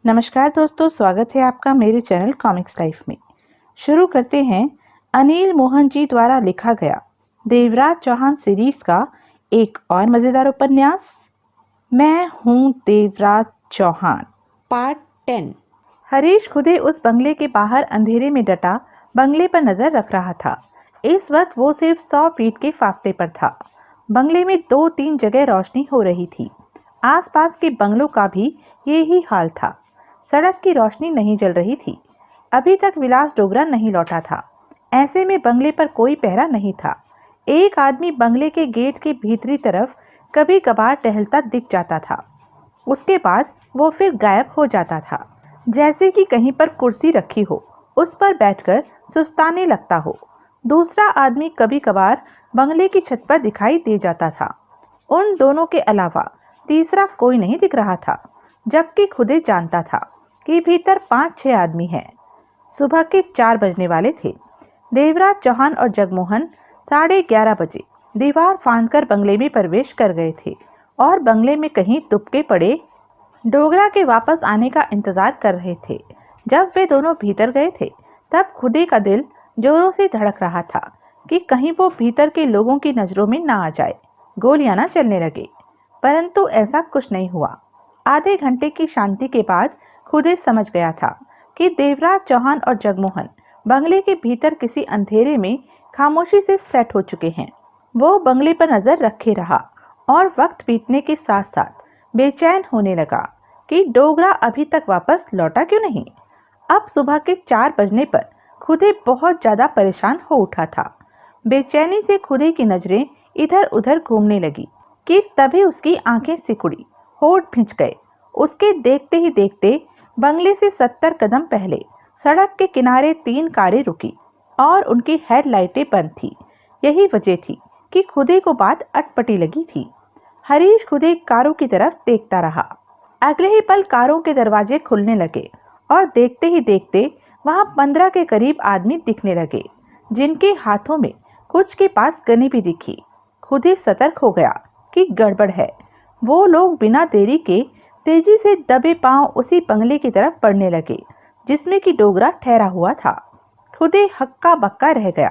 नमस्कार दोस्तों, स्वागत है आपका मेरे चैनल कॉमिक्स लाइफ में। शुरू करते हैं अनिल मोहन जी द्वारा लिखा गया देवराज चौहान सीरीज का एक और मज़ेदार उपन्यास, मैं हूँ देवराज चौहान, पार्ट 10। हरीश खुदे उस बंगले के बाहर अंधेरे में डटा बंगले पर नजर रख रहा था। इस वक्त वो सिर्फ 100 फीट के फासले पर था। बंगले में 2-3 जगह रोशनी हो रही थी। आसपास के बंगलों का भी यही हाल था। सड़क की रोशनी नहीं जल रही थी। अभी तक विलास डोगरा नहीं लौटा था। ऐसे में बंगले पर कोई पहरा नहीं था। एक आदमी बंगले के गेट के भीतरी तरफ कभी कभार टहलता दिख जाता था। उसके बाद वो फिर गायब हो जाता था, जैसे कि कहीं पर कुर्सी रखी हो, उस पर बैठकर सुस्ताने लगता हो। दूसरा आदमी कभी कभार बंगले की छत पर दिखाई दे जाता था। उन दोनों के अलावा तीसरा कोई नहीं दिख रहा था, जबकि खुदे जानता था कि भीतर 5-6 आदमी हैं। सुबह के 4 बजने वाले थे। देवराज चौहान और जगमोहन 11:30 बजे दीवार फांदकर बंगले में प्रवेश कर गए थे और बंगले में कहीं दुबके पड़े डोगरा के वापस आने का इंतजार कर रहे थे। जब वे दोनों भीतर गए थे, तब खुदे का दिल जोरों से धड़क रहा था कि कहीं वो भीतर के लोगों की नजरों में ना आ जाए, गोलियां ना चलने लगे। परंतु ऐसा कुछ नहीं हुआ। आधे घंटे की शांति के बाद खुदे समझ गया था कि देवराज चौहान और जगमोहन बंगले के भीतर किसी अंधेरे में खामोशी से सेट हो चुके हैं। वो बंगले पर नजर रखे रहा और वक्त बीतने के साथ साथ बेचैन होने लगा कि डोगरा अभी तक वापस लौटा क्यों नहीं। अब सुबह के 4 बजने पर खुदे बहुत ज्यादा परेशान हो उठा था। बेचैनी से खुदे की नजरें इधर उधर घूमने लगी कि तभी उसकी आंखें सिकुड़ी, होठ भिंच गए। उसके देखते ही देखते बंगले से 70 कदम पहले सड़क के किनारे 3 कारें रुकी और उनकी हेडलाइटें बंद थी। यही वजह थी कि खुदे को बात अटपटी लगी थी। हरीश खुदे कारों की तरफ देखता रहा। अगले ही पल कारों के दरवाजे खुलने लगे और देखते ही देखते वहां 15 के करीब आदमी दिखने लगे, जिनके हाथों में कुछ के पास गनी भी दिखी। खुदे सतर्क हो गया कि गड़बड़ है। वो लोग बिना देरी के तेजी से दबे पांव उसी बंगले की तरफ बढ़ने लगे जिसमें कि डोगरा ठहरा हुआ था। खुदे हक्का बक्का रह गया।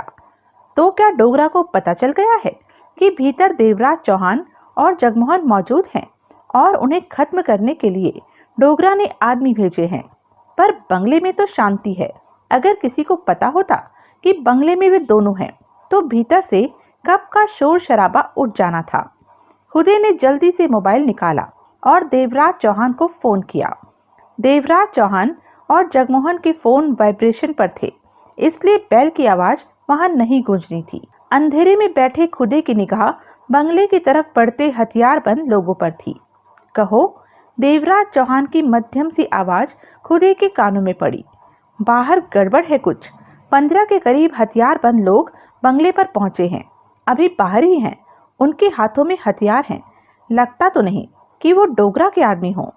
तो क्या डोगरा को पता चल गया है कि भीतर देवराज चौहान और जगमोहन मौजूद हैं और उन्हें खत्म करने के लिए डोगरा ने आदमी भेजे हैं? पर बंगले में तो शांति है। अगर किसी को पता होता कि बंगले में वे दोनों हैं, तो भीतर से कब का शोर शराबा उठ जाना था। खुदे ने जल्दी से मोबाइल निकाला और देवराज चौहान को फोन किया। देवराज चौहान और जगमोहन के फोन वाइब्रेशन पर थे, इसलिए बेल की आवाज वहां नहीं गूंजनी थी। अंधेरे में बैठे खुदे की निगाह बंगले की तरफ बढ़ते हथियारबंद लोगों पर थी। कहो, देवराज चौहान की मध्यम सी आवाज खुदे के कानों में पड़ी। बाहर गड़बड़ है कुछ। 15 के करीब हथियारबंद लोग बंगले पर पहुंचे हैं। अभी बाहर ही हैं। उनके हाथों में हथियार हैं। लगता तो नहीं कि वो डोगरा के आदमी हों।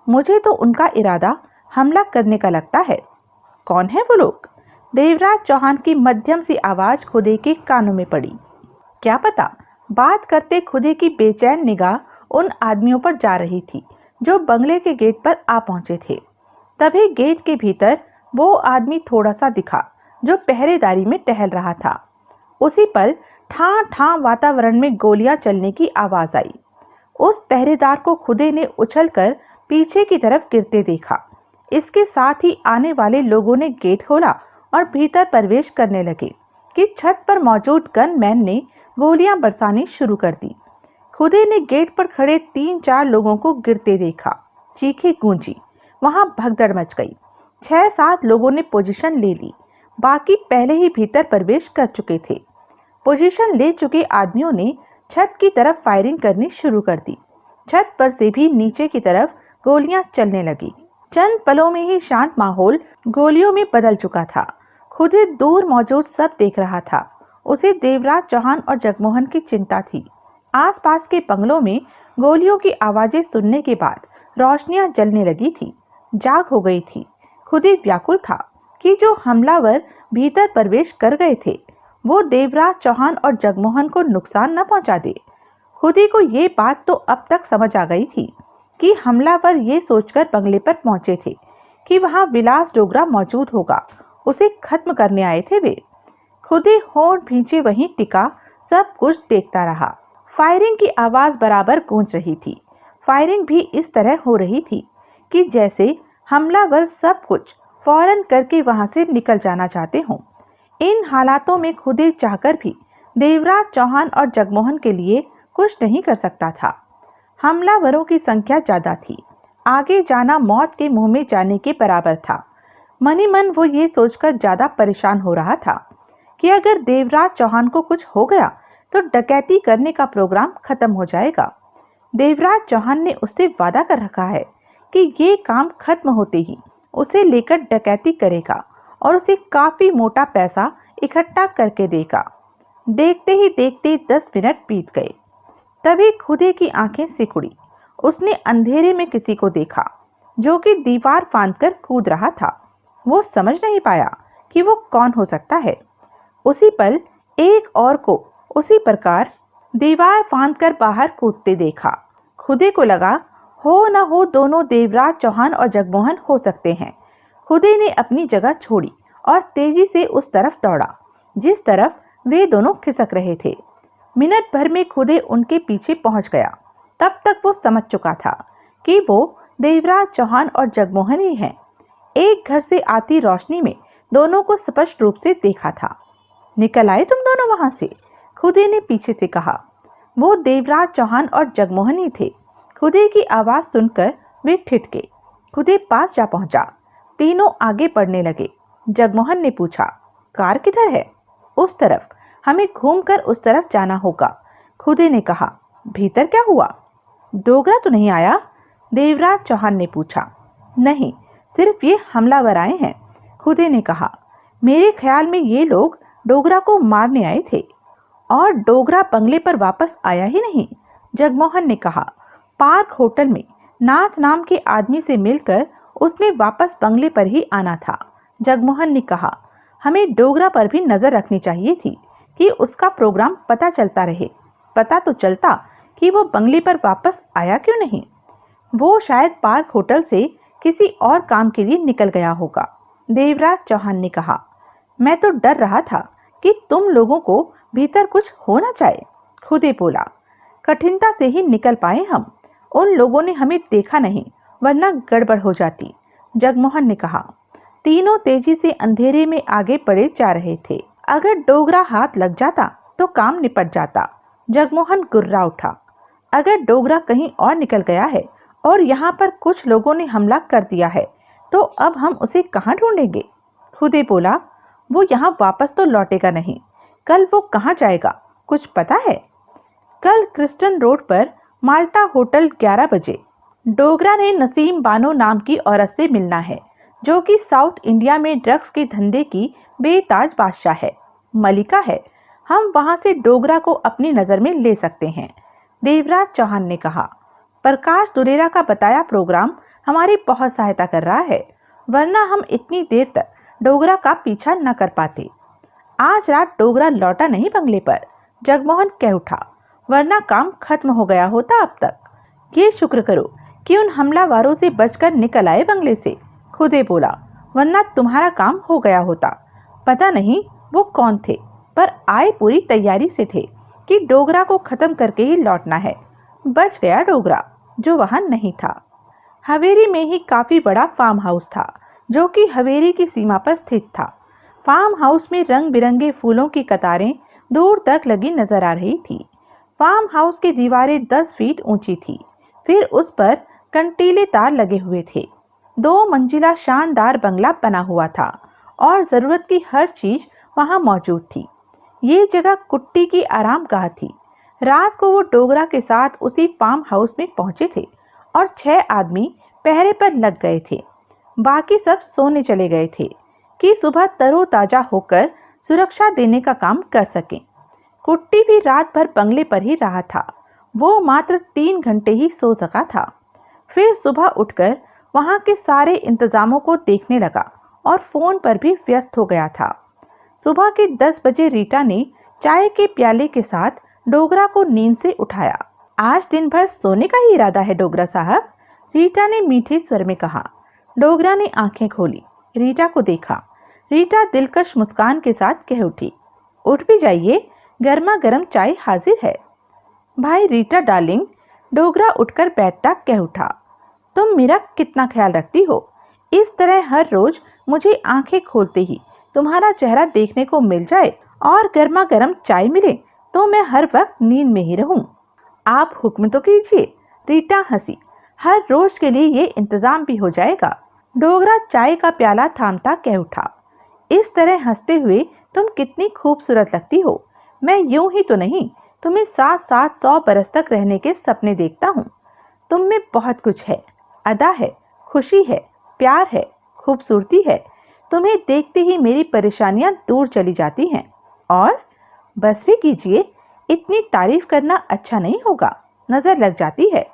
मुझे तो उनका इरादा हमला करने का लगता है। कौन है वो लोग? देवराज चौहान की मध्यम सी आवाज खुदे के कानों में पड़ी। क्या पता। बात करते खुदे की बेचैन निगाह उन आदमियों पर जा रही थी जो बंगले के गेट पर आ पहुंचे थे। तभी गेट के भीतर वो आदमी थोड़ा सा दिखा जो पहरेदारी में टहल रहा था। उसी पल ठां ठां वातावरण में गोलियां चलने की आवाज आई। उस पहरेदार को खुदे ने उछलकर पीछे की तरफ गिरते देखा। इसके साथ ही आने वाले लोगों ने गेट खोला और भीतर प्रवेश करने लगे कि छत पर मौजूद गनमैन ने गोलियां बरसानी शुरू कर दी। खुदे ने गेट पर खड़े 3-4 लोगों को गिरते देखा। चीखें गूंजी। वहां भगदड़ मच गई। 6-7 लोगों ने पोजीशन ले ली। बाकी पहले ही भीतर प्रवेश कर चुके थे। पोजीशन ले चुके आदमियों ने छत की तरफ फायरिंग करनी शुरू कर दी। छत पर से भी नीचे की तरफ गोलियां चलने लगी। चंद पलों में ही शांत माहौल गोलियों में बदल चुका था। खुदे दूर मौजूद सब देख रहा था। उसे देवराज चौहान और जगमोहन की चिंता थी। आसपास के बंगलों में गोलियों की आवाजें सुनने के बाद रोशनियां जलने लगी थी। जाग हो गई थी। खुदे व्याकुल था कि जो हमलावर भीतर प्रवेश कर गए थे वो देवराज चौहान और जगमोहन को नुकसान न पहुंचा दे। खुदी को ये बात तो अब तक समझ आ गई थी कि हमलावर ये सोचकर बंगले पर पहुंचे थे कि वहां विलास डोगरा मौजूद होगा, उसे खत्म करने आए थे वे। खुद ही होंठ भींचे वहीं टिका सब कुछ देखता रहा। फायरिंग की आवाज बराबर गूंज रही थी। फायरिंग भी इस तरह हो रही थी कि जैसे हमलावर सब कुछ फौरन करके वहां से निकल जाना चाहते हों। इन हालातों में खुद ही चाहकर भी देवराज चौहान और जगमोहन के लिए कुछ नहीं कर सकता था। हमलावरों की संख्या ज्यादा थी। आगे जाना मौत के मुंह में जाने के बराबर था। मनी मन वो ये सोचकर ज्यादा परेशान हो रहा था कि अगर देवराज चौहान को कुछ हो गया तो डकैती करने का प्रोग्राम खत्म हो जाएगा। देवराज चौहान ने उससे वादा कर रखा है कि ये काम खत्म होते ही उसे लेकर डकैती करेगा और उसे काफी मोटा पैसा इकट्ठा करके देगा। देखते ही देखते 10 मिनट बीत गए। तभी खुदे की आंखें सिकुड़ी। उसने अंधेरे में किसी को देखा जो कि दीवार फांदकर कूद रहा था। वो समझ नहीं पाया कि वो कौन हो सकता है। उसी पल एक और को उसी प्रकार दीवार फांदकर बाहर कूदते देखा। खुदे को लगा हो न हो दोनों देवराज चौहान और जगमोहन हो सकते हैं। खुदे ने अपनी जगह छोड़ी और तेजी से उस तरफ दौड़ा जिस तरफ वे दोनों खिसक रहे थे। मिनट भर में खुदे उनके पीछे पहुंच गया। तब तक वो समझ चुका था कि वो देवराज चौहान और जगमोहन ही हैं। एक घर से आती रोशनी में दोनों को स्पष्ट रूप से देखा था। निकल आए तुम दोनों वहां से? खुदे ने पीछे से कहा। वो देवराज चौहान और जगमोहन ही थे। खुदे की आवाज सुनकर वे ठिठके। खुदे पास जा पहुंचा। तीनों आगे बढ़ने लगे। जगमोहन ने पूछा, कार किधर है? उस तरफ। हमें घूमकर उस तरफ जाना होगा। खुदे ने कहा। भीतर क्या हुआ? डोगरा तो नहीं आया? देवराज चौहान ने पूछा। नहीं, सिर्फ ये हमलावर आए हैं। खुदे ने कहा। मेरे ख्याल में ये लोग डोगरा को मारने आए थे और डोगरा बंगले पर वापस आया ही नहीं। जगमोहन ने कहा। पार्क होटल में नाथ नाम के आदमी से मिलकर उसने वापस बंगले पर ही आना था। जगमोहन ने कहा। हमें डोगरा पर भी नजर रखनी चाहिए थी कि उसका प्रोग्राम पता चलता रहे। पता तो चलता कि वो बंगले पर वापस आया क्यों नहीं। वो शायद पार्क होटल से किसी और काम के लिए निकल गया होगा। देवराज चौहान ने कहा। मैं तो डर रहा था कि तुम लोगों को भीतर कुछ हो ना जाए। खुदे बोला। कठिनता से ही निकल पाए हम। उन लोगों ने हमें देखा नहीं, वरना गड़बड़ हो जाती। जगमोहन ने कहा। तीनों तेजी से अंधेरे में आगे बढ़े जा रहे थे। अगर डोगरा हाथ लग जाता तो काम निपट जाता। जगमोहन गुर्रा उठा। अगर डोगरा कहीं और निकल गया है और यहाँ पर कुछ लोगों ने हमला कर दिया है तो अब हम उसे कहाँ ढूंढेंगे? खुदे बोला। वो यहाँ वापस तो लौटेगा नहीं। कल वो कहाँ जाएगा, कुछ पता है? कल क्रिस्टन रोड पर माल्टा होटल 11 बजे। डोगरा ने नसीम बानो नाम की औरत से मिलना है जो कि साउथ इंडिया में ड्रग्स के धंधे की बेताज बादशाह है, मलिका है। हम वहां से डोगरा को अपनी नजर में ले सकते हैं। देवराज चौहान ने कहा। प्रकाश दुलेरा का बताया प्रोग्राम हमारी बहुत सहायता कर रहा है, वरना हम इतनी देर तक डोगरा का पीछा न कर पाते। आज रात डोगरा लौटा नहीं बंगले पर। जगमोहन कह उठा। वरना काम खत्म हो गया होता अब तक। ये शुक्र करो कि उन हमलावरों से बचकर निकल आए बंगले से। खुदे बोला। वरना तुम्हारा काम हो गया होता। पता नहीं वो कौन थे, पर आए पूरी तैयारी से थे कि डोगरा को खत्म करके ही लौटना है। बच गया डोगरा, जो वहां नहीं था। हवेली में ही काफी बड़ा फार्म हाउस था जो कि हवेली की सीमा पर स्थित था। फार्म हाउस में रंग बिरंगे फूलों की कतारें दूर तक लगी नजर आ रही थी। फार्म हाउस की दीवारें 10 फीट ऊंची थी। फिर उस पर कंटीले तार लगे हुए थे। 2 मंजिला शानदार बंगला बना हुआ था और जरूरत की हर चीज वहां मौजूद थी। ये जगह कुट्टी की आरामगाह थी। रात को वो डोगरा के साथ उसी फार्म हाउस में पहुंचे थे और 6 आदमी पहरे पर लग गए थे। बाकी सब सोने चले गए थे कि सुबह तरोताजा होकर सुरक्षा देने का काम कर सकें। कुट्टी भी रात भर बंगले पर ही रहा था। वो मात्र 3 घंटे ही सो सका था। फिर सुबह उठकर वहां के सारे इंतजामों को देखने लगा और फोन पर भी व्यस्त हो गया था। सुबह के 10 बजे रीटा ने चाय के प्याले के साथ डोगरा को नींद से उठाया। आज दिन भर सोने का ही इरादा है डोगरा साहब? रीटा ने मीठे स्वर में कहा। डोगरा ने आंखें खोली, रीटा को देखा। रीटा दिलकश मुस्कान के साथ कह उठी, उठ भी जाइए, गर्मा गर्म चाय हाजिर है। भाई रीटा डार्लिंग, डोगरा उठकर बैठता कह उठा, तुम मेरा कितना ख्याल रखती हो। इस तरह हर रोज मुझे आंखें खोलते ही तुम्हारा चेहरा देखने को मिल जाए और गर्मा गर्म चाय मिले तो मैं हर वक्त नींद में ही रहूं। आप हुक्म तो कीजिए। रीटा हंसी, हर रोज के लिए ये इंतजाम भी हो जाएगा। डोगरा चाय का प्याला थामता कह उठा, इस तरह हंसते हुए तुम कितनी खूबसूरत लगती हो। मैं यूं ही तो नहीं, तुम्हें साथ साथ 100 बरस तक रहने के सपने देखता हूँ। तुम में बहुत कुछ है, अदा है, खुशी है, प्यार है, खूबसूरती है। तुम्हें देखते ही मेरी परेशानियां दूर चली जाती हैं। और बस भी कीजिए, इतनी तारीफ करना अच्छा नहीं होगा, नजर लग जाती है।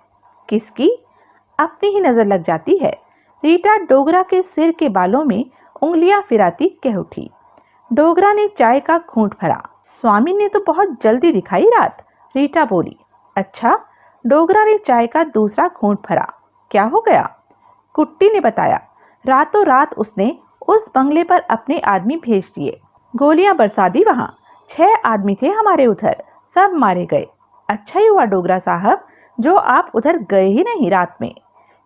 किसकी? अपनी ही नजर लग जाती है। रीटा डोगरा के सिर के बालों में उंगलियां फिराती कह उठी। डोगरा ने चाय का घूंट भरा। स्वामी ने तो बहुत जल्दी दिखाई रात। रीटा बोली। अच्छा? डोगरा ने चाय का दूसरा घूंट भरा। क्या हो गया? कुट्टी ने बताया, रातों रात उसने उस बंगले पर अपने आदमी भेज दिए, गोलियां बरसा दी। वहां 6 आदमी थे हमारे उधर, सब मारे गए। अच्छा ही हुआ डोगरा साहब जो आप उधर गए ही नहीं रात में।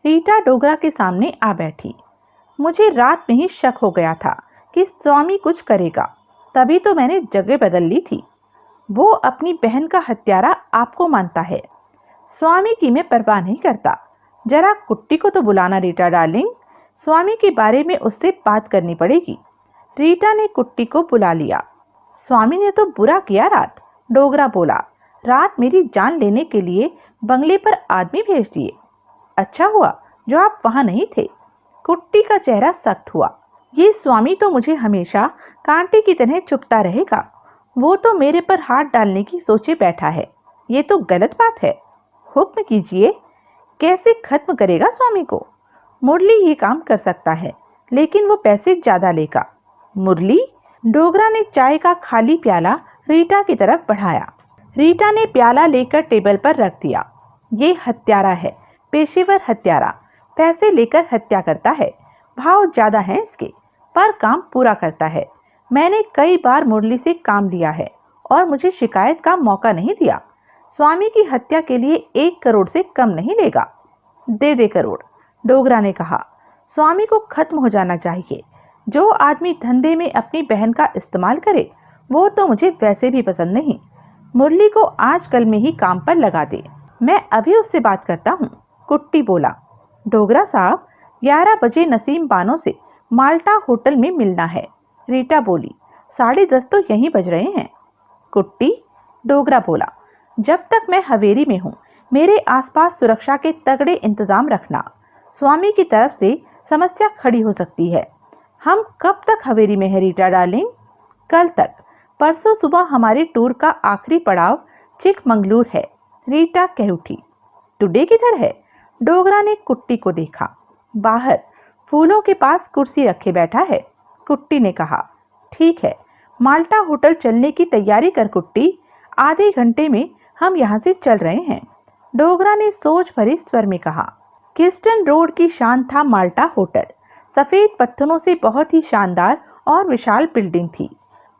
रीटा डोगरा के सामने आ बैठी। मुझे रात में ही शक हो गया था कि स्वामी कुछ करेगा, तभी तो मैंने जगह बदल ली थी। वो अपनी बहन का हत्यारा आपको मानता है, स्वामी की मैं परवाह नहीं करता। जरा कुट्टी को तो बुलाना रीटा डार्लिंग, स्वामी के बारे में उससे बात करनी पड़ेगी। रीटा ने कुट्टी को बुला लिया। स्वामी ने तो बुरा किया रात, डोगरा बोला। रात मेरी जान लेने के लिए बंगले पर आदमी भेज दिए। अच्छा हुआ जो आप वहां नहीं थे। कुट्टी का चेहरा सख्त हुआ। ये स्वामी तो मुझे हमेशा कांटे की तरह चुपता रहेगा। वो तो मेरे पर हाथ डालने की सोचे बैठा है। ये तो गलत बात है। हुक्म कीजिए, कैसे खत्म करेगा स्वामी को? मुरली ये काम कर सकता है, लेकिन वो पैसे ज्यादा लेगा। मुरली? डोगरा ने चाय का खाली प्याला रीटा की तरफ बढ़ाया। रीटा ने प्याला लेकर टेबल पर रख दिया। ये हत्यारा है, पेशेवर हत्यारा। पैसे लेकर हत्या करता है, भाव ज्यादा है इसके, पर काम पूरा करता है। मैंने कई बार मुरली से काम लिया है और मुझे शिकायत का मौका नहीं दिया। स्वामी की हत्या के लिए 1 करोड़ से कम नहीं लेगा। दे करोड़, डोगरा ने कहा। स्वामी को खत्म हो जाना चाहिए। जो आदमी धंधे में अपनी बहन का इस्तेमाल करे वो तो मुझे वैसे भी पसंद नहीं। मुरली को आजकल में ही काम पर लगा दे, मैं अभी उससे बात करता हूँ। कुट्टी बोला। डोगरा साहब, 11 बजे नसीम बानो से माल्टा होटल में मिलना है। रीटा बोली। 10:30 तो यहीं बज रहे हैं। कुट्टी? डोगरा बोला। जब तक मैं हवेली में हूँ मेरे आसपास सुरक्षा के तगड़े इंतजाम रखना। स्वामी की तरफ से समस्या खड़ी हो सकती है। हम कब तक हवेली में है रीटा डार्लिंग? कल तक। परसों सुबह हमारे टूर का आखिरी पड़ाव चिकमंगलूर है। रीटा कह उठी। टुडे किधर है? डोगरा ने कुट्टी को देखा। बाहर फूलों के पास कुर्सी रखे बैठा है। कुट्टी ने कहा। ठीक है, माल्टा होटल चलने की तैयारी कर कुट्टी। आधे घंटे में हम यहाँ से चल रहे हैं। डोगरा ने सोच भरे स्वर में कहा। किस्टन रोड की शान था माल्टा होटल। सफेद पत्थरों से बहुत ही शानदार और विशाल बिल्डिंग थी।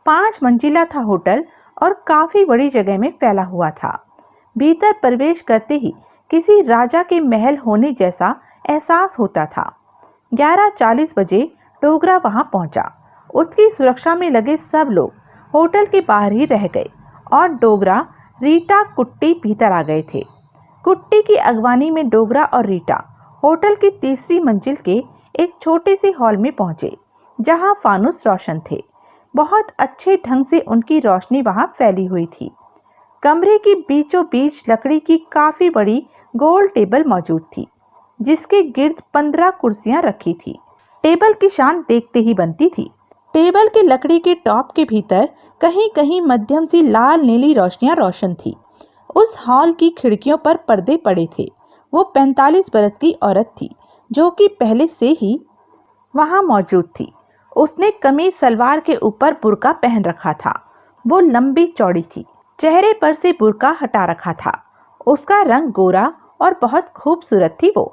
5 मंजिला था होटल और काफी बड़ी जगह में फैला हुआ था। भीतर प्रवेश करते ही किसी राजा के महल होने जैसा एहसास होता था। 11:40 बजे डोगरा वहां पहुंचा। उसकी सुरक्षा में लगे सब लोग होटल के बाहर ही रह गए और डोगरा, रीटा, कुट्टी भीतर आ गए थे। कुट्टी की अगवानी में डोगरा और रीटा होटल की 3री मंजिल के एक छोटे से हॉल में पहुंचे, जहां फानुस रोशन थे। बहुत अच्छे ढंग से उनकी रोशनी वहां फैली हुई थी। कमरे की बीचों बीच लकड़ी की काफी बड़ी गोल टेबल मौजूद थी, जिसके गिर्द 15 कुर्सियां रखी थी। टेबल की शान देखते ही बनती थी। टेबल के लकड़ी के टॉप के भीतर कहीं कहीं मध्यम सी लाल नीली रोशनियां रोशन थी। उस हॉल की खिड़कियों पर पर्दे पड़े थे। वो 45 बरस की औरत थी जो कि पहले से ही वहां मौजूद थी। उसने कमीज सलवार के ऊपर बुर्का पहन रखा था। वो लंबी चौड़ी थी। चेहरे पर से बुर्का हटा रखा था। उसका रंग गोरा और बहुत खूबसूरत थी वो।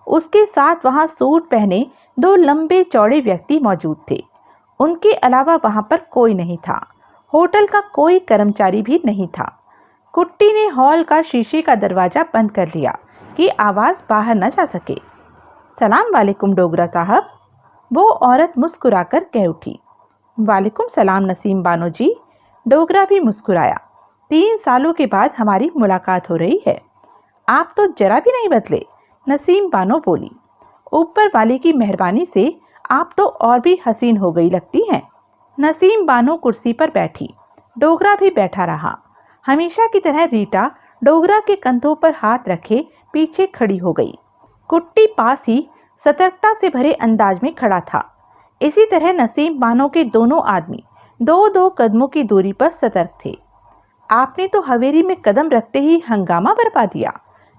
उसके साथ वहां सूट पहने दो लंबे चौड़े व्यक्ति मौजूद थे। उनके अलावा वहां पर कोई नहीं था। होटल का कोई कर्मचारी भी नहीं था। कुट्टी ने हॉल का शीशे का दरवाजा बंद कर लिया कि आवाज बाहर न जा सके। सलाम वालेकुम डोगरा साहब, वो औरत मुस्कुराकर कह उठी। वालेकुम सलाम नसीम बानो जी, डोगरा भी मुस्कुराया। 3 सालों के बाद हमारी मुलाकात हो रही है। आप तो जरा भी नहीं बदले, नसीम बानो बोली। ऊपर वाले की मेहरबानी से आप तो और भी हसीन हो गई लगती हैं। नसीम बानो कुर्सी पर बैठी, डोगरा भी बैठा रहा। हमेशा की तरह रीटा डोगरा के कंधों पर हाथ रखे पीछे खड़ी हो गई। कुट्टी पास ही सतर्कता से भरे अंदाज में खड़ा था। इसी तरह नसीम बानो के दोनों आदमी 2-2 कदमों की दूरी पर सतर्क थे। आपने तो हवेली में कदम रखते ही हंगामा बरपा दिया,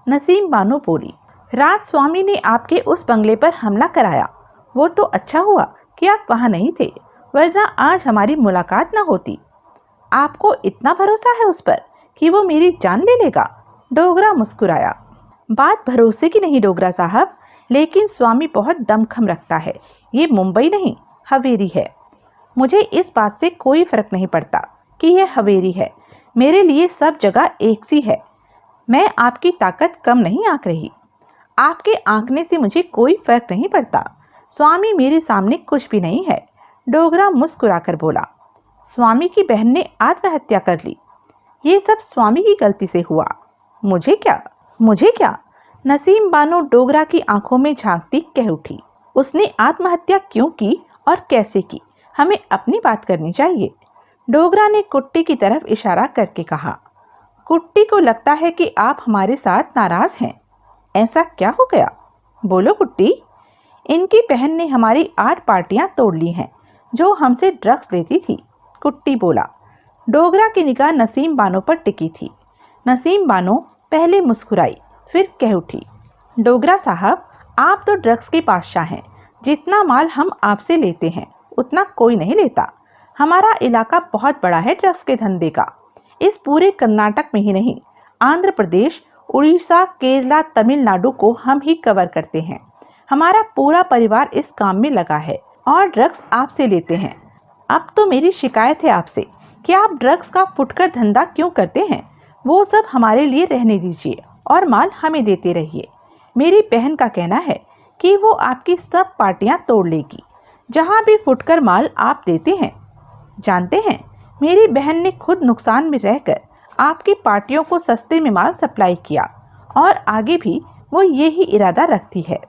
नसीम बानो बोली। रात स्वामी ने आपके उस बंगले पर हमला कराया। वो तो अच्छा हुआ कि आप वहां नहीं थे, वरना आज हमारी मुलाकात न होती। आपको इतना भरोसा है उस पर कि वो मेरी जान ले लेगा? डोगरा मुस्कुराया। बात भरोसे की नहीं डोगरा साहब, लेकिन स्वामी बहुत दमखम रखता है। ये मुंबई नहीं, हवेली है। मुझे इस बात से कोई फर्क नहीं पड़ता कि यह हवेली है। मेरे लिए सब जगह एक सी है। मैं आपकी ताकत कम नहीं आंक रही। आपके आंकने से मुझे कोई फर्क नहीं पड़ता। स्वामी मेरे सामने कुछ भी नहीं है, डोगरा मुस्कुराकर बोला। स्वामी की बहन ने आत्महत्या कर ली। ये सब स्वामी की गलती से हुआ। मुझे क्या? मुझे क्या? नसीम बानो डोगरा की आंखों में झांकती कह उठी। उसने आत्महत्या क्यों की और कैसे की, हमें अपनी बात करनी चाहिए। डोगरा ने कुट्टी की तरफ इशारा करके कहा। कुट्टी को लगता है कि आप हमारे साथ नाराज हैं। ऐसा क्या हो गया? बोलो कुट्टी। इनकी बहन ने हमारी 8 पार्टियां तोड़ ली हैं जो हमसे ड्रग्स लेती थी, कुट्टी बोला। डोगरा की निगाह नसीम बानो पर टिकी थी। नसीम बानो पहले मुस्कुराई, फिर कह उठी। डोगरा साहब, आप तो ड्रग्स के बादशाह हैं। जितना माल हम आपसे लेते हैं उतना कोई नहीं लेता। हमारा इलाका बहुत बड़ा है ड्रग्स के धंधे का। इस पूरे कर्नाटक में ही नहीं, आंध्र प्रदेश, उड़ीसा, केरला, तमिलनाडु को हम ही कवर करते हैं। हमारा पूरा परिवार इस काम में लगा है और ड्रग्स आपसे लेते हैं। अब तो मेरी शिकायत है आपसे कि आप ड्रग्स का फुटकर धंधा क्यों करते हैं। वो सब हमारे लिए रहने दीजिए और माल हमें देते रहिए। मेरी बहन का कहना है कि वो आपकी सब पार्टियां तोड़ लेगी जहां भी फुटकर माल आप देते हैं। जानते हैं, मेरी बहन ने खुद नुकसान में रहकर आपकी पार्टियों को सस्ते में माल सप्लाई किया और आगे भी वो यही इरादा रखती है।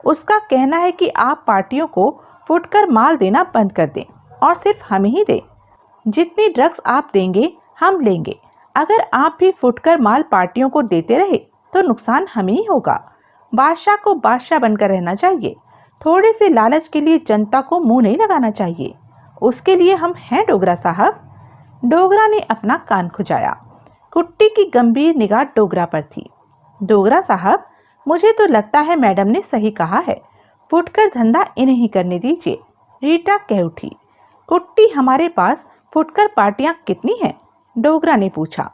उसका कहना है कि आप पार्टियों को फुटकर माल देना बंद कर दें और सिर्फ हमें ही दें। जितनी ड्रग्स आप देंगे हम लेंगे। अगर आप भी फुटकर माल पार्टियों को देते रहे तो नुकसान हमें ही होगा। बादशाह को बादशाह बनकर रहना चाहिए। थोड़े से लालच के लिए जनता को मुंह नहीं लगाना चाहिए। उसके लिए हम हैं डोगरा साहब। डोगरा ने अपना कान खुजाया। कुट्टी की गंभीर निगाह डोगरा पर थी। डोगरा साहब, मुझे तो लगता है मैडम ने सही कहा है। फुटकर धंधा इन्हें ही करने दीजिए, रीटा कह उठी। कुट्टी, हमारे पास फुटकर पार्टियां कितनी हैं? डोगरा ने पूछा।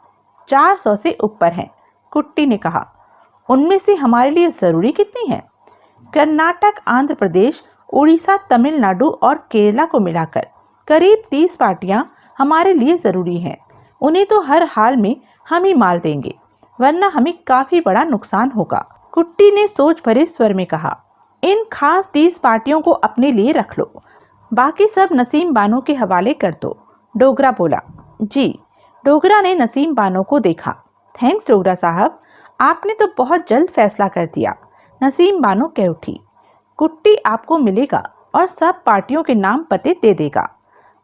400 से ऊपर हैं, कुट्टी ने कहा। उनमें से हमारे लिए जरूरी कितनी है? कर्नाटक, आंध्र प्रदेश, उड़ीसा, तमिलनाडु और केरला को मिलाकर करीब 30 पार्टियां हमारे लिए जरूरी हैं। उन्हें तो हर हाल में हम ही माल देंगे, वरना हमें काफी बड़ा नुकसान होगा, कुट्टी ने सोच भरे स्वर में कहा। इन खास 30 पार्टियों को अपने लिए रख लो, बाकी सब नसीम बानो के हवाले कर दो, डोगरा बोला। जी, डोगरा ने नसीम बानो को देखा। थैंक्स डोगरा साहब, आपने तो बहुत जल्द फैसला कर दिया, नसीम बानो कह उठी। कुट्टी आपको मिलेगा और सब पार्टियों के नाम पते दे देगा,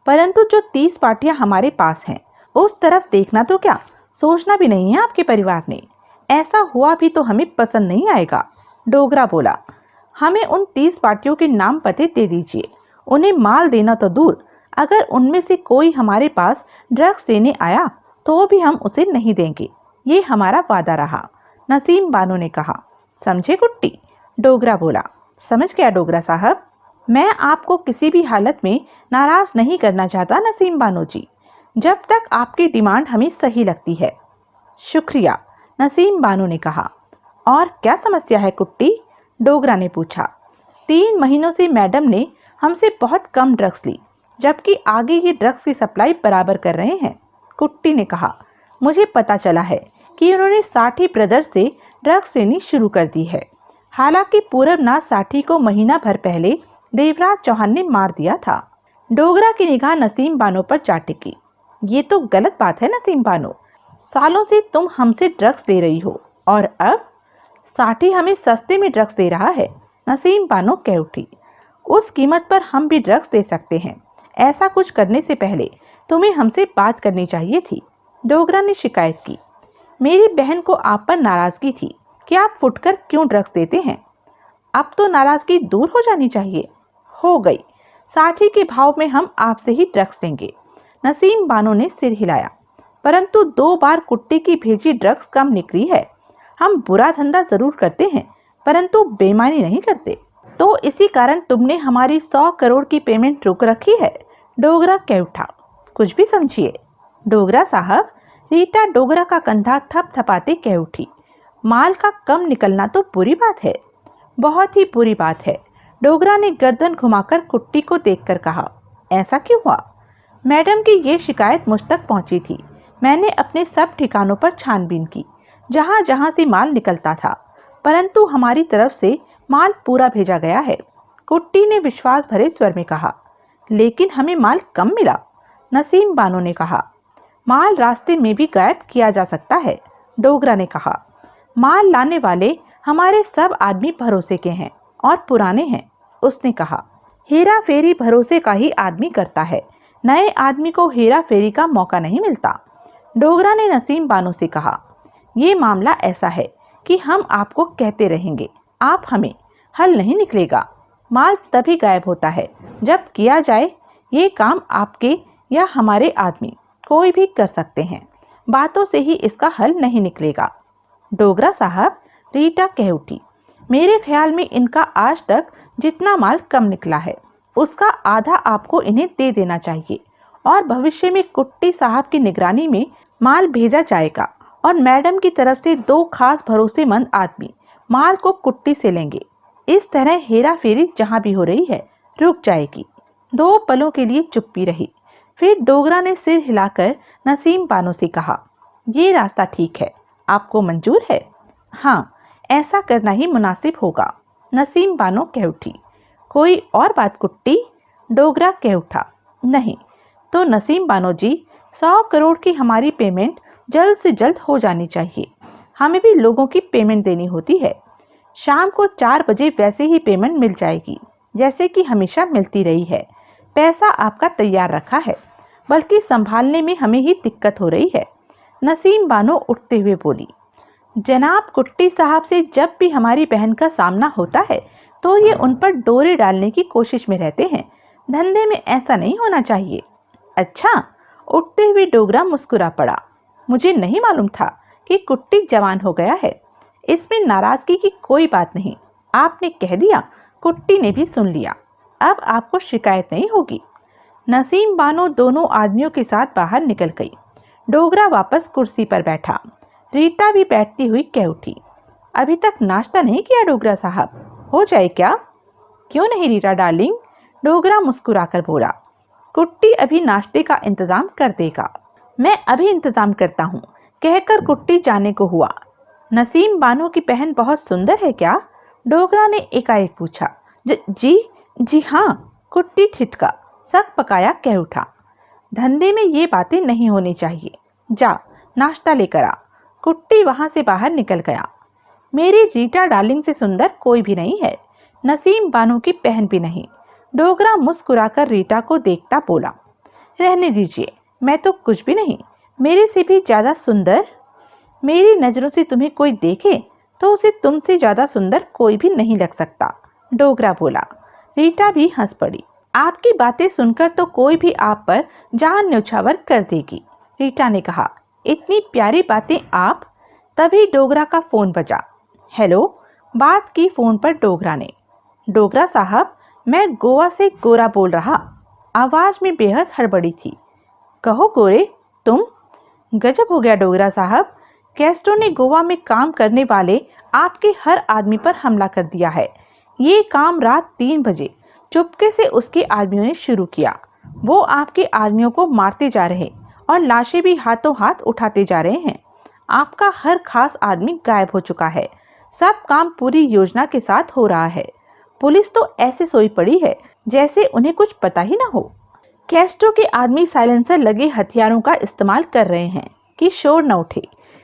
परंतु जो 30 पार्टियां हमारे पास हैं उस तरफ देखना तो क्या सोचना भी नहीं है आपके परिवार ने। ऐसा हुआ भी तो हमें पसंद नहीं आएगा, डोगरा बोला। हमें उन 30 पार्टियों के नाम पते दे दीजिए। उन्हें माल देना तो दूर, अगर उनमें से कोई हमारे पास ड्रग्स देने आया तो भी हम उसे नहीं देंगे। ये हमारा वादा रहा, नसीम बानो ने कहा। समझे कुट्टी? डोगरा बोला। समझ गया डोगरा साहब। मैं आपको किसी भी हालत में नाराज नहीं करना चाहता नसीम बानो जी, जब तक आपकी डिमांड हमें सही लगती है। शुक्रिया, नसीम बानो ने कहा। और क्या समस्या है कुट्टी? डोगरा ने पूछा। 3 महीनों से मैडम ने हमसे बहुत कम ड्रग्स ली, जबकि आगे ये ड्रग्स की सप्लाई बराबर कर रहे हैं, कुट्टी ने कहा। मुझे पता चला है कि उन्होंने साठी ब्रदर्स से ड्रग्स लेनी शुरू कर दी है। हालांकि पूरबनाथ साठी को महीना भर पहले देवराज चौहान ने मार दिया था। डोगरा की निगाह नसीम बानो पर जा टिकी। ये तो गलत बात है नसीम बानो, सालों से तुम हमसे ड्रग्स ले रही हो और अब साठी हमें सस्ते में ड्रग्स दे रहा है, नसीम बानो कह उठी। उस कीमत पर हम भी ड्रग्स दे सकते हैं। ऐसा कुछ करने से पहले तुम्हें हमसे बात करनी चाहिए थी, डोगरा ने शिकायत की। मेरी बहन को आप पर नाराजगी थी कि आप फुटकर क्यों ड्रग्स देते हैं। अब तो नाराजगी दूर हो जानी चाहिए। हो गई, साठी के भाव में हम आपसे ही ड्रग्स लेंगे, नसीम बानो ने सिर हिलाया। परंतु 2 बार कुट्टी की भेजी ड्रग्स कम निकली है। हम बुरा धंधा जरूर करते हैं, परंतु बेईमानी नहीं करते। तो इसी कारण तुमने हमारी 100 करोड़ की पेमेंट रोक रखी है, डोगरा कह उठा। कुछ भी समझिए डोगरा साहब, रीटा डोगरा का कंधा थपथपाते कह उठी। माल का कम निकलना तो बुरी बात है, बहुत ही बुरी बात है, डोगरा ने गर्दन घुमाकर कुट्टी को देखकर कहा। ऐसा क्यों हुआ? मैडम की ये शिकायत मुझ तक पहुंची थी। मैंने अपने सब ठिकानों पर छानबीन की, जहां जहां से माल निकलता था, परंतु हमारी तरफ से माल पूरा भेजा गया है, कुट्टी ने विश्वास भरे स्वर में कहा। लेकिन हमें माल कम मिला, नसीम बानो ने कहा। माल रास्ते में भी गायब किया जा सकता है, डोगरा ने कहा। माल लाने वाले हमारे सब आदमी भरोसे के हैं और पुराने हैं, उसने कहा। हेरा फेरी भरोसे का ही आदमी करता है, नए आदमी को हेरा फेरी का मौका नहीं मिलता, डोगरा ने नसीम बानो से कहा। ये मामला ऐसा है कि हम आपको कहते रहेंगे, आप हमें हल नहीं निकलेगा। माल तभी गायब होता है जब किया जाए। ये काम आपके या हमारे आदमी कोई भी कर सकते हैं, बातों से ही इसका हल नहीं निकलेगा। डोगरा साहब, रीटा कह उठी, मेरे ख्याल में इनका आज तक जितना माल कम निकला है उसका आधा आपको इन्हें दे देना चाहिए और भविष्य में कुट्टी साहब की निगरानी में माल भेजा जाएगा और मैडम की तरफ से 2 खास भरोसेमंद आदमी माल को कुट्टी से लेंगे। इस तरह हेरा फेरी जहां भी हो रही है रुक जाएगी। 2 पलों के लिए चुप्पी रही। फिर डोगरा ने सिर हिलाकर नसीम बानो से कहा, ये रास्ता ठीक है, आपको मंजूर है? हाँ, ऐसा करना ही मुनासिब होगा, नसीम बानो कह उठी। कोई और बात कुट्टी? डोगरा कह उठा। नहीं तो नसीम बानो जी, 100 करोड़ की हमारी पेमेंट जल्द से जल्द हो जानी चाहिए। हमें भी लोगों की पेमेंट देनी होती है। शाम को 4 बजे वैसे ही पेमेंट मिल जाएगी जैसे कि हमेशा मिलती रही है। पैसा आपका तैयार रखा है, बल्कि संभालने में हमें ही दिक्कत हो रही है, नसीम बानो उठते हुए बोली। जनाब, कुट्टी साहब से जब भी हमारी बहन का सामना होता है तो ये उन पर डोरे डालने की कोशिश में रहते हैं। धंधे में ऐसा नहीं होना चाहिए। अच्छा, उठते हुए डोगरा मुस्कुरा पड़ा। मुझे नहीं मालूम था कि कुट्टी जवान हो गया है। इसमें नाराजगी की कोई बात नहीं, आपने कह दिया, कुट्टी ने भी सुन लिया। अब आपको शिकायत नहीं होगी। नसीम बानो दोनों आदमियों के साथ बाहर निकल गई। डोगरा वापस कुर्सी पर बैठा। रीटा भी बैठती हुई कह उठी, अभी तक नाश्ता नहीं किया डोगरा साहब, हो जाए क्या? क्यों नहीं रीटा डार्लिंग, डोगरा मुस्कुराकर बोला। कुट्टी अभी नाश्ते का इंतजाम कर देगा। मैं अभी इंतजाम करता हूँ, कहकर कुट्टी जाने को हुआ। नसीम बानो की बहन बहुत सुंदर है क्या? डोगरा ने एकाएक पूछा। जी हाँ, कुट्टी ठिठका सक पकाया कह उठा। धंधे में ये बातें नहीं होनी चाहिए। जा नाश्ता लेकर आ। कुट्टी वहां से बाहर निकल गया। मेरी रीटा डार्लिंग से सुंदर कोई भी नहीं है, नसीम बानो की बहन भी नहीं। डोगरा मुस्कुराकर रीटा को देखता बोला, रहने दीजिए, मैं तो कुछ भी नहीं, मेरे से भी ज्यादा सुंदर। मेरी नजरों से तुम्हें कोई देखे तो उसे तुमसे ज्यादा सुंदर कोई भी नहीं लग सकता, डोगरा बोला। रीटा भी हंस पड़ी। आपकी बातें सुनकर तो कोई भी आप पर जान न्यौछावर कर देगी, रीटा ने कहा। इतनी प्यारी बातें आप। तभी डोगरा का फोन बजा। हेलो, बात की फोन पर डोगरा ने। डोगरा साहब, मैं गोवा से गोरा बोल रहा। आवाज में बेहद हड़बड़ी थी। कहो गोरे, तुम? गजब हो गया डोगरा साहब, कैस्ट्रो ने गोवा में काम करने वाले आपके हर आदमी पर हमला कर दिया है। ये काम रात 3 बजे चुपके से उसके आदमियों ने शुरू किया। वो आपके आदमियों को मारते जा रहे और लाशें भी हाथों हाथ उठाते जा रहे हैं। आपका हर खास आदमी गायब हो चुका है। सब काम पूरी योजना के साथ हो रहा है। पुलिस तो ऐसे सोई पड़ी है जैसे उन्हें कुछ पता ही ना हो। कैस्ट्रो के आदमी साइलेंसर लगे हथियारों का इस्तेमाल कर रहे हैं कि शोर न उठे।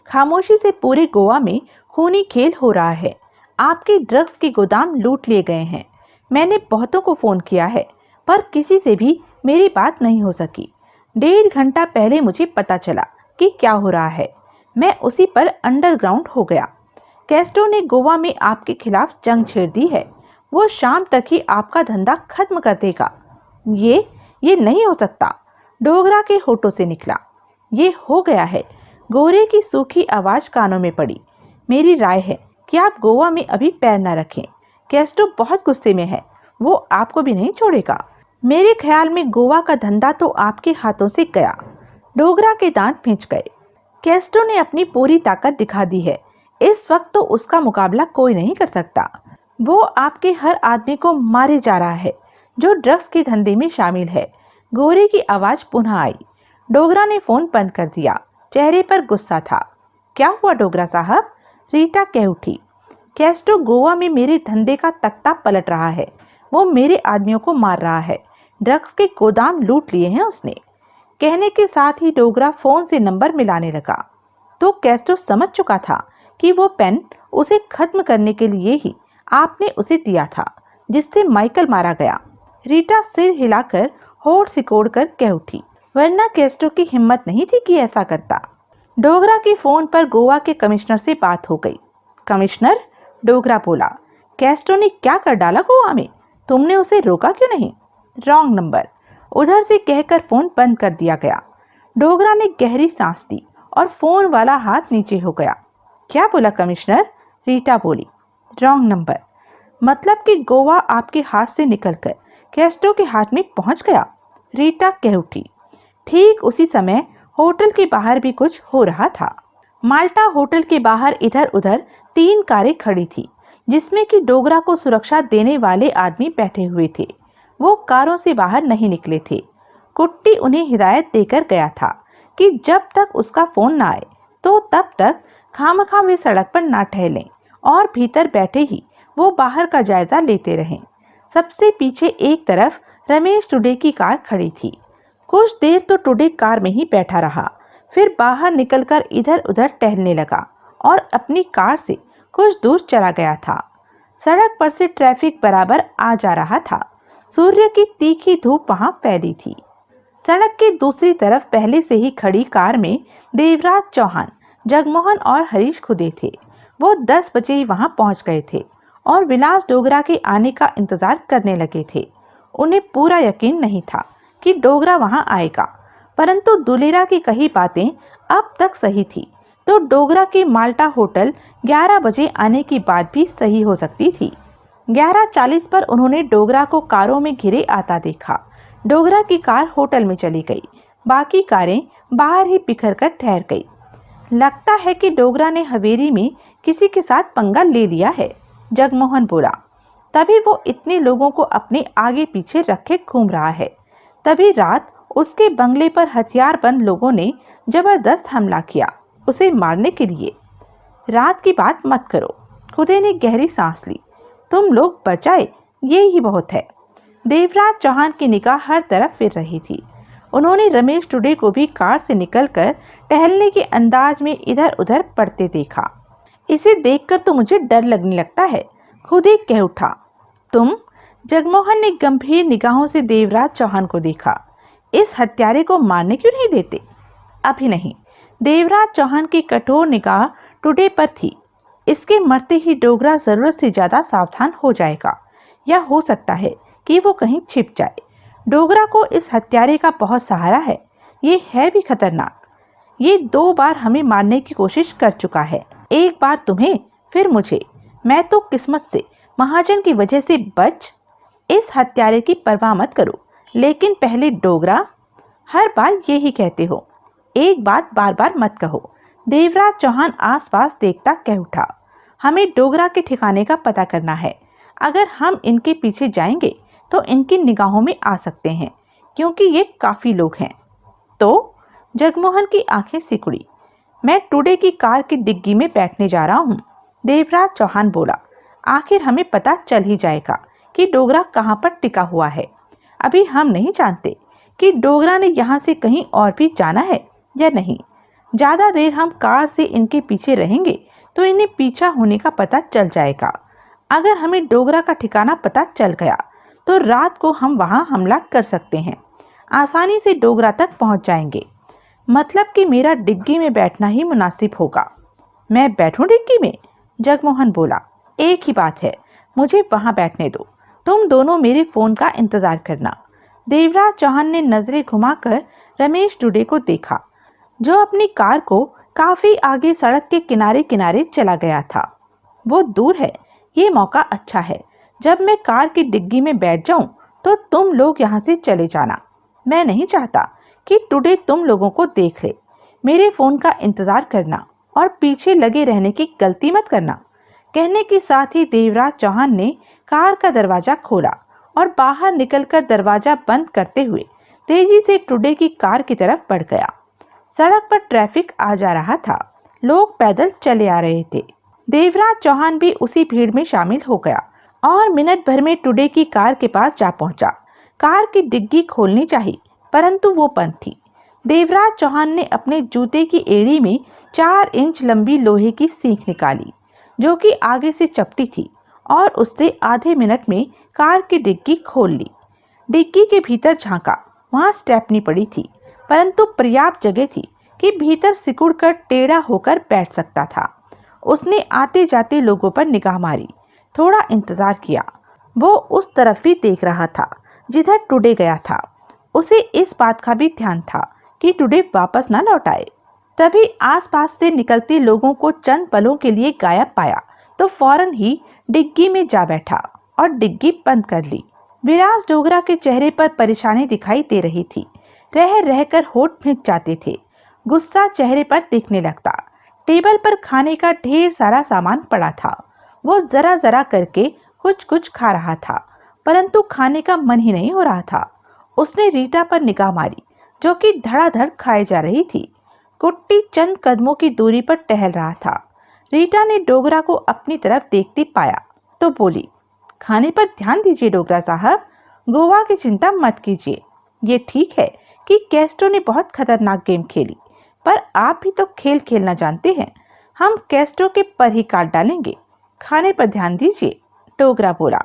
खामोशी से पूरे गोवा में खूनी खेल हो रहा है। आपके ड्रग्स के गोदाम लूट लिए गए हैं। मैंने बहुतों को फोन किया है पर किसी से भी मेरी बात नहीं हो सकी। 1.5 घंटा पहले मुझे पता चला कि क्या हो रहा है। मैं उसी पर अंडरग्राउंड हो गया। कैस्ट्रो ने गोवा में आपके खिलाफ जंग छेड़ दी है। वो शाम तक ही आपका धंधा खत्म कर देगा। ये नहीं हो सकता, डोगरा के होठों से निकला। ये हो गया है। गोरे की सूखी आवाज कानों में पड़ी। मेरी राय है कि आप गोवा में अभी पैर न रखें। कैस्ट्रो बहुत गुस्से में है। वो आपको भी नहीं छोड़ेगा। मेरे ख्याल में गोवा का धंधा तो आपके हाथों से गया। डोगरा के दांत भींच गए। कैस्ट्रो ने अपनी पूरी ताकत दिखा दी है। इस वक्त तो उसका मुकाबला कोई नहीं कर सकता। वो आपके हर आदमी को मारे जा रहा है जो ड्रग्स के धंधे में शामिल है। गोरे की आवाज पुनः आई। डोगरा ने फोन बंद कर दिया। चेहरे पर गुस्सा था। क्या हुआ डोगरा साहब? रीटा कह उठी। कैस्ट्रो गोवा में मेरे धंधे का तख्ता पलट रहा है। वो मेरे आदमियों को मार रहा है। ड्रग्स के गोदाम लूट लिए हैं उसने। कहने के साथ ही डोगरा फोन से नंबर मिलाने लगा। तो कैस्ट्रो समझ चुका था कि वो पेन उसे खत्म करने के लिए ही आपने उसे दिया था जिससे माइकल मारा गया। रीटा सिर हिलाकर होठ सिकोड़कर कह उठी, वरना कैस्ट्रो की हिम्मत नहीं थी कि ऐसा करता। डोगरा के फोन पर गोवा के कमिश्नर से बात हो गई। कमिश्नर? डोगरा बोला। कैस्ट्रो ने क्या कर डाला गोवा में? तुमने उसे रोका क्यों नहीं? रॉन्ग नंबर, उधर से कहकर फोन बंद कर दिया गया। डोगरा ने गहरी सांस ली और फोन वाला हाथ नीचे हो गया। क्या बोला कमिश्नर? रीटा बोली। रॉन्ग नंबर, मतलब कि गोवा आपके हाथ से निकलकर कैस्ट्रो के हाथ में पहुंच गया। रीटा कह उठी। ठीक उसी समय होटल के बाहर भी कुछ हो रहा था। माल्टा होटल के बाहर इधर उधर 3 कारें खड़ी थी जिसमें कि डोगरा को सुरक्षा देने वाले आदमी बैठे हुए थे। वो कारों से बाहर नहीं निकले थे। कुट्टी उन्हें हिदायत देकर गया था कि जब तक उसका फोन ना आए तो तब तक खामखा वे सड़क पर ना ठहलें और भीतर बैठे ही वो बाहर का जायजा लेते रहें। सबसे पीछे एक तरफ रमेश टुडे की कार खड़ी थी। कुछ देर तो टुडे कार में ही बैठा रहा, फिर बाहर निकलकर इधर उधर टहलने लगा और अपनी कार से कुछ दूर चला गया था। सड़क पर से ट्रैफिक बराबर आ जा रहा था। सूर्य की तीखी धूप वहां फैली थी। सड़क के दूसरी तरफ पहले से ही खड़ी कार में देवराज चौहान, जगमोहन और हरीश खुदे थे। वो 10 बजे ही वहां पहुंच गए थे और विलास डोगरा के आने का इंतजार करने लगे थे। उन्हें पूरा यकीन नहीं था कि डोगरा वहां आएगा, परंतु दुलेरा की कही बातें अब तक सही थी तो डोगरा के माल्टा होटल 11 बजे आने की बात भी सही हो सकती थी। 11:40 पर उन्होंने डोगरा को कारों में घिरे आता देखा। डोगरा की कार होटल में चली गई। बाकी कारें बाहर ही बिखर कर ठहर गई। लगता है कि डोगरा ने हवेली में किसी के साथ पंगा ले लिया है, जगमोहन बोला। तभी वो इतने लोगों को अपने आगे पीछे रखे घूम रहा है। तभी रात उसके बंगले पर हथियारबंद लोगों ने जबरदस्त हमला किया उसे मारने के लिए। रात की बात मत करो। खुदे ने गहरी सांस ली। तुम लोग बचाए, ये ही बहुत है। देवराज चौहान की निगाह हर तरफ फिर रही थी। उन्होंने रमेश टुडे को भी कार से निकलकर टहलने के अंदाज में इधर उधर पड़ते देखा। इसे देखकर तो मुझे डर लगने लगता है, खुदे कह उठा। तुम? जगमोहन ने गंभीर निगाहों से देवराज चौहान को देखा। इस हत्यारे को मारने क्यों नहीं देते? अभी नहीं। देवराज चौहान की कठोर निगाह टुडे पर थी। इसके मरते ही डोगरा जरूरत से ज्यादा सावधान हो जाएगा, या हो सकता है कि वो कहीं छिप जाए। डोगरा को इस हत्यारे का बहुत सहारा है। ये है भी खतरनाक। ये 2 बार हमें मारने की कोशिश कर चुका है। एक बार तुम्हें, फिर मुझे। मैं तो किस्मत से महाजन की वजह से बच। इस हत्यारे की परवाह मत करो, लेकिन पहले डोगरा। हर बार यही कहते हो, एक बात बार बार मत कहो। देवराज चौहान आसपास देखता कह उठा, हमें डोगरा के ठिकाने का पता करना है। अगर हम इनके पीछे जाएंगे तो इनकी निगाहों में आ सकते हैं, क्योंकि ये काफी लोग हैं। तो जगमोहन की आंखें सिकुड़ी। मैं टुडे की कार की डिग्गी में बैठने जा रहा हूँ, देवराज चौहान बोला। आखिर हमें पता चल ही जाएगा कि डोगरा कहाँ पर टिका हुआ है। अभी हम नहीं जानते कि डोगरा ने यहाँ से कहीं और भी जाना है या नहीं। ज्यादा देर हम कार से इनके पीछे रहेंगे तो इन्हें पीछा होने का पता चल जाएगा। अगर हमें डोगरा का ठिकाना पता चल गया तो रात को हम वहां हमला कर सकते हैं, आसानी से डोगरा तक पहुंच जाएंगे। मतलब कि मेरा डिग्गी में बैठना ही मुनासिब होगा। मैं बैठूं डिग्गी में? जगमोहन बोला। एक ही बात है, मुझे वहां बैठने दो। तुम दोनों मेरे फोन का इंतजार करना। देवराज चौहान ने नजरें घुमाकर रमेश टुडे को देखा, जो अपनी कार को काफी आगे सड़क के किनारे किनारे चला गया था। वो दूर है, ये मौका अच्छा है। जब मैं कार की डिग्गी में बैठ जाऊं तो तुम लोग यहाँ से चले जाना। मैं नहीं चाहता कि टुडे तुम लोगों को देख ले। मेरे फोन का इंतजार करना और पीछे लगे रहने की गलती मत करना। कहने के साथ ही देवराज चौहान ने कार का दरवाजा खोला और बाहर निकलकर दरवाजा बंद करते हुए तेजी से टुडे की कार की तरफ बढ़ गया। सड़क पर ट्रैफिक आ जा रहा था, लोग पैदल चले आ रहे थे। देवराज चौहान भी उसी भीड़ में शामिल हो गया और मिनट भर में टुडे की कार के पास जा पहुंचा। कार की डिग्गी खोलनी चाहिए, परंतु वो बंद थी। देवराज चौहान ने अपने जूते की एड़ी में 4 इंच लंबी लोहे की सीख निकाली, जो कि आगे से चपटी थी, और उससे आधे मिनट में कार की डिग्गी खोल ली। डिग्गी के भीतर झांका, वहां स्टेपनी पड़ी थी, परंतु पर्याप्त जगह थी कि भीतर सिकुड़कर टेढ़ा होकर बैठ सकता था। उसने आते जाते लोगों पर निगाह मारी, थोड़ा इंतजार किया। वो उस तरफ भी देख रहा था जिधर टुडे गया था। उसे इस बात का भी ध्यान था कि टुडे वापस न लौट आए। तभी आसपास से निकलते लोगों को चंद पलों के लिए गायब पाया तो फौरन ही डिग्गी में जा बैठा और डिग्गी बंद कर ली। विराज डोगरा के चेहरे पर परेशानी दिखाई दे रही थी। रह रहकर होठ भीग जाते थे। गुस्सा चेहरे पर दिखने लगता। टेबल पर खाने का ढेर सारा सामान पड़ा था। वो जरा जरा करके कुछ कुछ खा रहा था, परंतु खाने का मन ही नहीं हो रहा था। उसने रीटा पर निगाह मारी, जो कि धड़ाधड़ खाए जा रही थी। कुट्टी चंद कदमों की दूरी पर टहल रहा था। रीटा ने डोगरा को अपनी तरफ देखते पाया तो बोली, खाने पर ध्यान दीजिए डोगरा साहब, गोवा की चिंता मत कीजिए। ये ठीक है कि कैस्ट्रो ने बहुत खतरनाक गेम खेली, पर आप भी तो खेल खेलना जानते हैं। हम कैस्ट्रो के पर ही काट डालेंगे। खाने पर ध्यान दीजिए, डोगरा बोला।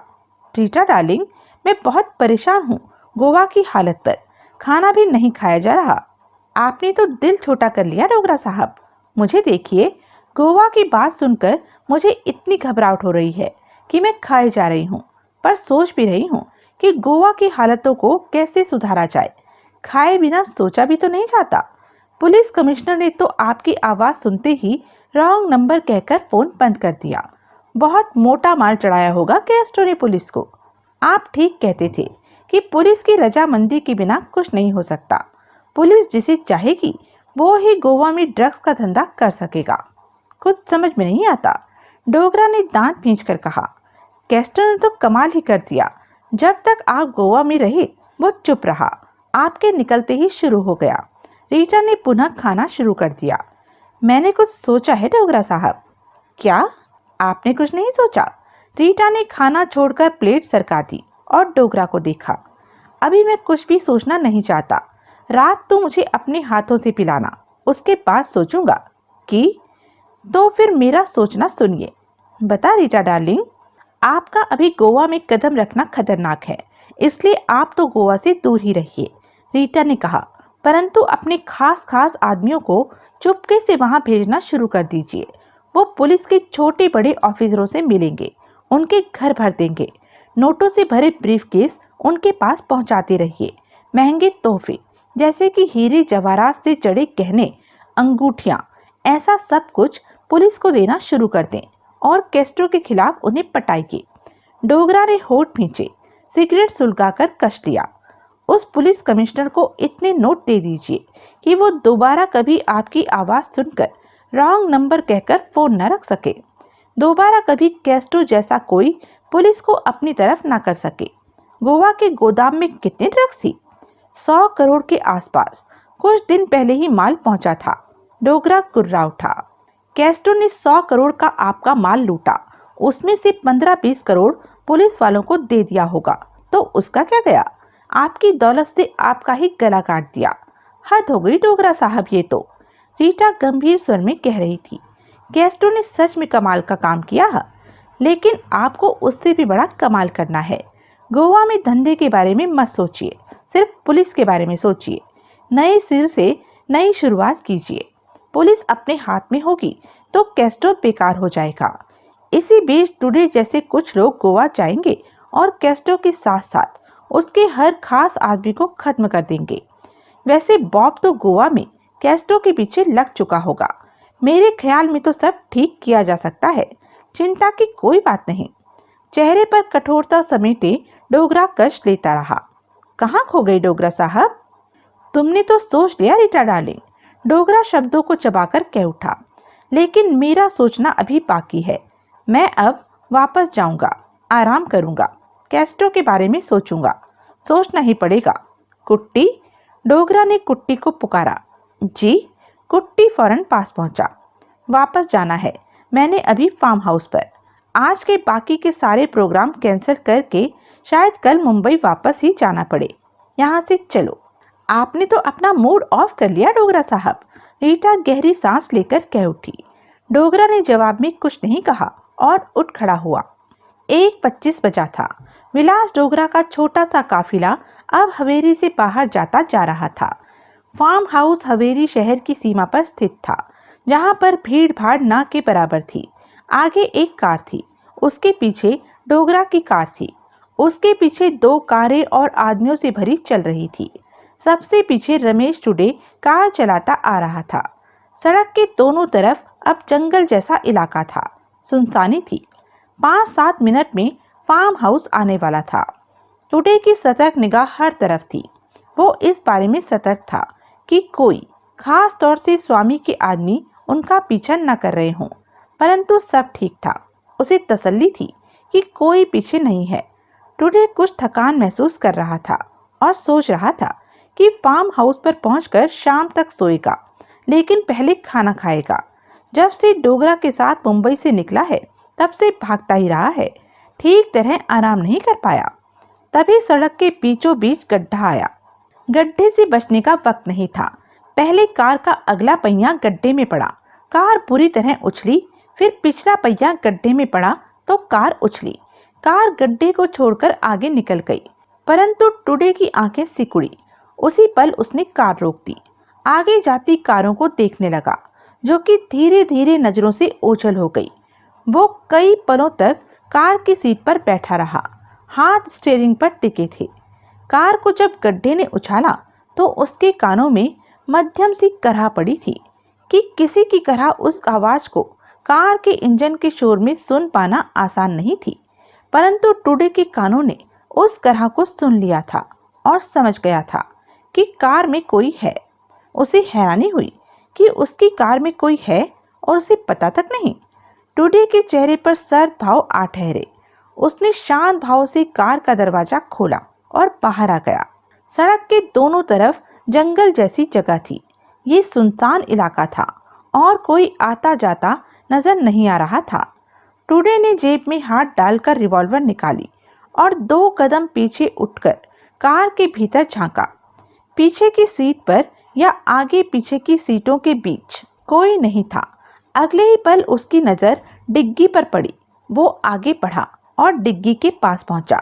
रीटा डार्लिंग, मैं बहुत परेशान हूँ गोवा की हालत पर। खाना भी नहीं खाया जा रहा। आपने तो दिल छोटा कर लिया डोगरा साहब। मुझे देखिए, गोवा की बात सुनकर मुझे इतनी घबराहट हो रही है कि मैं खाए जा रही हूँ, पर सोच भी रही हूँ कि गोवा की हालतों को कैसे सुधारा जाए। खाए बिना सोचा भी तो नहीं जाता। पुलिस कमिश्नर ने तो आपकी आवाज सुनते ही रॉन्ग नंबर कहकर फोन बंद कर दिया। बहुत मोटा माल चढ़ाया होगा कैस्ट्रो ने पुलिस को। आप ठीक कहते थे कि पुलिस की रजामंदी के बिना कुछ नहीं हो सकता। पुलिस जिसे चाहेगी वो ही गोवा में ड्रग्स का धंधा कर सकेगा। कुछ समझ में नहीं आता, डोगरा ने दांत भींचकर कहा। कैस्ट्रो ने तो कमाल ही कर दिया। जब तक आप गोवा में रहे वो चुप रहा, आपके निकलते ही शुरू हो गया। रीटा ने पुनः खाना शुरू कर दिया। मैंने कुछ सोचा है डोगरा साहब। क्या? आपने कुछ नहीं सोचा? रीटा ने खाना छोड़कर प्लेट सरका दी और डोगरा को देखा। अभी मैं कुछ भी सोचना नहीं चाहता। रात तो मुझे अपने हाथों से पिलाना, उसके बाद सोचूंगा। कि तो फिर मेरा सोचना सुनिए। बता रीटा डार्लिंग, आपका अभी गोवा में कदम रखना खतरनाक है, इसलिए आप तो गोवा से दूर ही रहिए, रीटा ने कहा। परंतु अपने खास खास आदमियों को चुपके से वहां भेजना शुरू कर दीजिए। वो पुलिस के छोटे बड़े ऑफिसरों से मिलेंगे, उनके घर भर देंगे। नोटों से भरे ब्रीफकेस उनके पास पहुंचाते रहिए। महंगे तोहफे जैसे कि हीरे जवाहरात से जड़े गहने, अंगूठियां, ऐसा सब कुछ पुलिस को देना शुरू कर दें और कैस्ट्रो के खिलाफ उन्हें पटाइए। डोगरा ने होठ भींचे, सिगरेट सुलगाकर कस लिया। उस पुलिस कमिश्नर को इतने नोट दे दीजिए कि वो दोबारा कभी आपकी आवाज सुनकर रॉन्ग नंबर कहकर फोन न रख सके, दोबारा कभी कैस्ट्रो जैसा कोई पुलिस को अपनी तरफ ना कर सके। गोवा के गोदाम में कितने ड्रग्स थी? 100 करोड़ के आसपास। कुछ दिन पहले ही माल पहुंचा था। डोगरा कुर्रा उठा। कैस्ट्रो ने 100 करोड़ का आपका माल लूटा, उसमें से 15-20 करोड़ पुलिस वालों को दे दिया होगा, तो उसका क्या गया? आपकी दौलत से आपका ही गला काट दिया। हद हो गई डोगरा साहब ये तो, रीटा गंभीर स्वर में कह रही थी। कैस्ट्रो ने सच में कमाल का काम किया है, लेकिन आपको उससे भी बड़ा कमाल करना है। गोवा में धंधे के बारे में मत सोचिए, सिर्फ पुलिस के बारे में सोचिए। नए सिर से नई शुरुआत कीजिए। पुलिस अपने हाथ में होगी तो कैस्ट्रो बेकार हो जाएगा। इसी बीच टुडे जैसे कुछ लोग गोवा जाएंगे और कैस्ट्रो के साथ साथ उसके हर खास आदमी को खत्म कर देंगे। वैसे बॉब तो गोवा में कैस्ट्रो के पीछे लग चुका होगा। मेरे ख्याल में तो सब ठीक किया जा सकता है, चिंता की कोई बात नहीं। चेहरे पर कठोरता समेटे डोगरा कष्ट लेता रहा। कहाँ खो गई डोगरा साहब? तुमने तो सोच लिया रीटा डार्लिंग, डोगरा शब्दों को चबाकर कह उठा। लेकिन मेरा सोचना अभी बाकी है। मैं अब वापस जाऊंगा, आराम करूंगा, कैस्ट्रो के बारे में सोचूंगा। सोचना ही पड़ेगा। कुट्टी, डोगरा ने कुट्टी को पुकारा। जी। कुट्टी फौरन पास पहुंचा। वापस जाना है मैंने अभी फार्म हाउस पर। आज के बाकी के सारे प्रोग्राम कैंसिल करके शायद कल मुंबई वापस ही जाना पड़े। यहाँ से चलो। आपने तो अपना मूड ऑफ कर लिया डोगरा साहब, रीटा गहरी सांस लेकर कह उठी। डोगरा ने जवाब में कुछ नहीं कहा और उठ खड़ा हुआ। 1:25 बजा था। विलास डोगरा का छोटा सा काफिला अब हवेली से बाहर जाता जा रहा था। फार्म हाउस हवेली शहर की सीमा पर स्थित था, जहां पर भीड़ भाड़ ना के बराबर थी। आगे एक कार थी, उसके पीछे डोगरा की कार थी, उसके पीछे 2 कारें और आदमियों से भरी चल रही थी। सबसे पीछे रमेश टुडे कार चलाता आ रहा था। सड़क के दोनों तरफ अब जंगल जैसा इलाका था, सुनसानी थी। 5-7 मिनट में फार्म हाउस आने वाला था। टुडे की सतर्क निगाह हर तरफ थी। वो इस बारे में सतर्क था कि कोई, खास तौर से स्वामी के आदमी, उनका पीछा न कर रहे हों, परंतु सब ठीक था। उसे तसल्ली थी कि कोई पीछे नहीं है। टुडे कुछ थकान महसूस कर रहा था और सोच रहा था कि फार्म हाउस पर पहुंचकर शाम तक सोएगा, लेकिन पहले खाना खाएगा। जब से डोगरा के साथ मुंबई से निकला है, तब से भागता ही रहा है, ठीक तरह आराम नहीं कर पाया। तभी सड़क के बीचों बीच गड्ढा आया। गड्ढे से बचने का वक्त नहीं था। पहले कार का अगला पहिया गड्ढे में पड़ा, कार पूरी तरह उछली। फिर पिछला पहिया गड्ढे में पड़ा तो कार उछली। कार गड्ढे को छोड़कर आगे निकल गई, परंतु टुडे की आंखें सिकुड़ी। उसी पल उसने कार रोक दी। आगे जाती कारों को देखने लगा, जो कि धीरे धीरे नजरों से ओझल हो गई। वो कई पलों तक कार की सीट पर बैठा रहा, हाथ स्टीयरिंग पर टिके थे। कार को जब गड्ढे ने उछाला तो उसके कानों में मध्यम सी करहा पड़ी थी कि किसी की तरह उस आवाज को कार के इंजन के शोर में सुन पाना आसान नहीं थी। परंतु टुडे के कानों ने उस करहा को सुन लिया था और समझ गया था कि कार में कोई है। उसे हैरानी हुई कि उसकी कार में कोई है और उसे पता तक नहीं। टुडे के चेहरे पर सर्द भाव आ ठहरे। उसने शांत भाव से कार का दरवाजा खोला और बाहर आ गया। सड़क के दोनों तरफ जंगल जैसी जगह थी। ये सुनसान इलाका था और कोई आता जाता नजर नहीं आ रहा था। टुडे ने जेब में हाथ डालकर रिवॉल्वर निकाली और 2 कदम पीछे उठकर कार के भीतर झांका। पीछे की सीट पर या आगे पीछे की सीटों के बीच कोई नहीं था। अगले ही पल उसकी नजर डिग्गी पर पड़ी। वो आगे बढ़ा और डिग्गी के पास पहुंचा।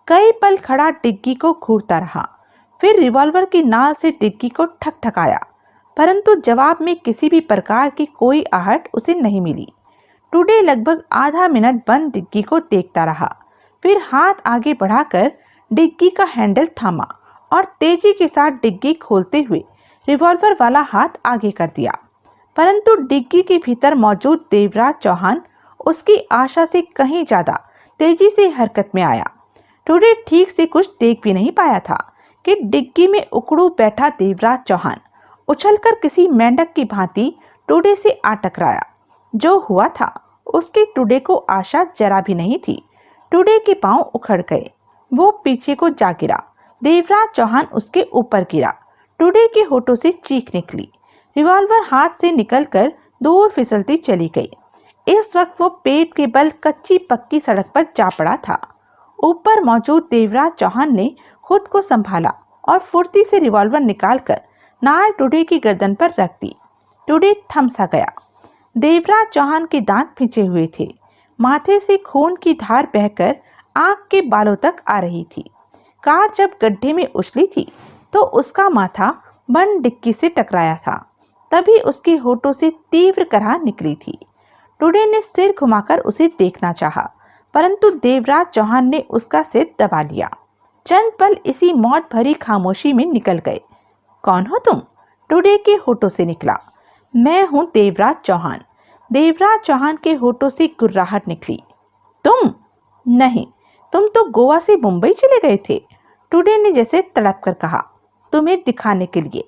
कई पल खड़ा डिग्गी को घूरता रहा, फिर रिवॉल्वर की नाल से डिग्गी को ठकठकाया, परंतु जवाब में किसी भी प्रकार की कोई आहट उसे नहीं मिली। टुडे लगभग आधा मिनट बंद डिग्गी को देखता रहा, फिर हाथ आगे बढ़ाकर डिग्गी का हैंडल थामा और तेजी के साथ डिग्गी खोलते हुए रिवॉल्वर वाला हाथ आगे कर दिया। परंतु डिग्गी के भीतर मौजूद देवराज चौहान उसकी आशा से कहीं ज्यादा तेजी से हरकत में आया। टुडे ठीक से कुछ देख भी नहीं पाया था कि डिग्गी में उकड़ू बैठा देवराज चौहान उछलकर किसी मेंढक की भांति टुडे से आ टकराया। जो हुआ था उसके टुडे को आशा जरा भी नहीं थी। टुडे के पांव उखड़ गए। वो पीछे को जा गिरा। देवराज चौहान उसके ऊपर गिरा। टुडे के होठों से चीख निकली। रिवॉल्वर हाथ से निकलकर दूर फिसलती चली गई। इस वक्त वो पेट के बल कच्ची पक्की सड़क पर जा पड़ा था। ऊपर मौजूद देवराज चौहान ने खुद को संभाला और फुर्ती से रिवॉल्वर निकालकर नाल टुडे की गर्दन पर रख दी। टुडे थम सा गया। देवराज चौहान के दांत भिंचे हुए थे। माथे से खून की धार बहकर आंख के बालों तक आ रही थी। कार जब गड्ढे में उछली थी तो उसका माथा बंद डिक्की से टकराया था। तभी उसके होठों से तीव्र कराह निकली थी। टुडे ने सिर घुमाकर उसे देखना चाहा, परंतु देवराज चौहान ने उसका सिर दबा लिया। चंद पल इसी मौत भरी खामोशी में निकल गए। कौन हो तुम? टुडे के होठों से निकला। मैं हूं देवराज चौहान। देवराज चौहान के होठों से गुर्राहट निकली। तुम? नहीं, तुम तो गोवा से मुंबई चले गए थे। टुडे ने जैसे तड़प कर कहा। तुम्हें दिखाने के लिए।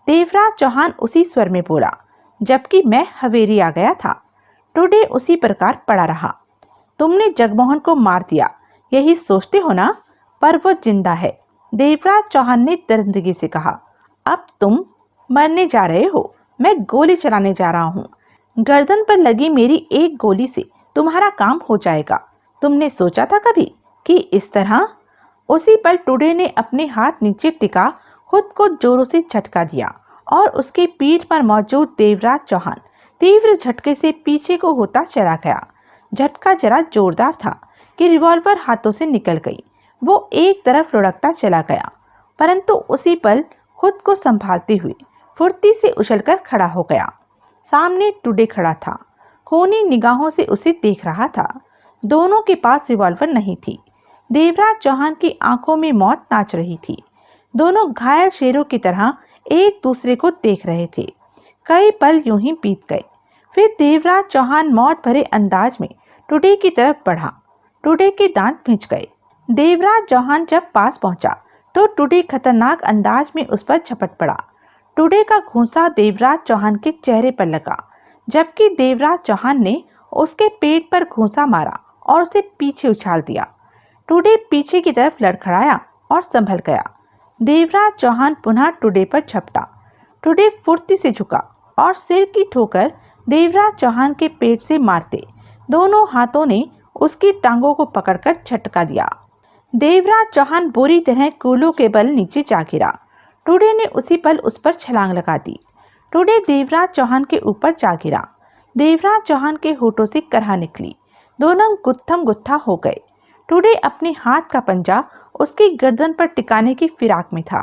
देवराज चौहान उसी स्वर में बोला, जबकि मैं हवेली आ गया था। टुडे उसी प्रकार पड़ा रहा। तुमने जगमोहन को मार दिया, यही सोचते हो ना? पर वो जिंदा है। देवराज चौहान ने दरिंदगी से कहा। अब तुम मरने जा रहे हो। मैं गोली चलाने जा रहा हूँ। गर्दन पर लगी मेरी एक गोली से तुम्हारा काम हो जाएगा। तुमने सोचा था कभी कि इस तरह? उसी पल टुडे ने अपने हाथ नीचे टिका खुद को जोरों से झटका दिया और उसके पीठ पर मौजूद देवराज चौहान तीव्र झटके से पीछे को होता चला गया। झटका जरा जोरदार था कि रिवॉल्वर हाथों से निकल गई। वो एक तरफ लुढ़कता चला गया, परंतु उसी पल खुद को संभालते हुए फुर्ती से उछलकर खड़ा हो गया। सामने टुडे खड़ा था, खूनी निगाहों से उसे देख रहा था। दोनों के पास रिवॉल्वर नहीं थी। देवराज चौहान की आंखों में मौत नाच रही थी। दोनों घायल शेरों की तरह एक दूसरे को देख रहे थे। कई पल यूं ही बीत गए। फिर देवराज चौहान मौत भरे अंदाज में टुडे की तरफ बढ़ा। टुडे के दांत भिंच गए। देवराज चौहान जब पास पहुंचा तो टुडे खतरनाक अंदाज में उस पर झपट पड़ा। टुडे का घूंसा देवराज चौहान के चेहरे पर लगा, जबकि देवराज चौहान ने उसके पेट पर घूंसा मारा और उसे पीछे उछाल दिया। टुडे पीछे की तरफ लड़खड़ाया और संभल गया। देवराज चौहान पुनः टुडे पर झपटा। टुडे फुर्ती से झुका और सिर की ठोकर देवराज चौहान के पेट से मारते दोनों हाथों ने उसकी टांगों को पकड़कर झटका दिया। देवराज चौहान बुरी तरह कूलों के बल नीचे जा गिरा। टुडे ने उसी पल उस पर छलांग लगा दी। टुडे देवराज चौहान के ऊपर जा गिरा। देवराज चौहान के होठों से कराह निकली। दोनों गुत्थम गुत्था हो गए। टुडे अपने हाथ का पंजा उसकी गर्दन पर टिकाने की फिराक में था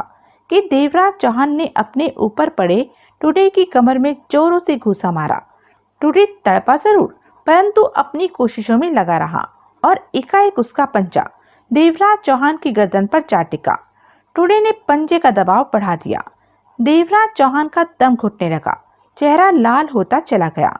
कि देवराज चौहान ने अपने ऊपर पड़े टुडे की कमर में जोरों से घूंसा मारा। टुडे तड़पा जरूर, परंतु अपनी कोशिशों में लगा रहा और एकाएक उसका पंजा देवराज चौहान की गर्दन पर जा टिका। टुडे ने पंजे का दबाव बढ़ा दिया। देवराज चौहान का दम घुटने लगा। चेहरा लाल होता चला गया।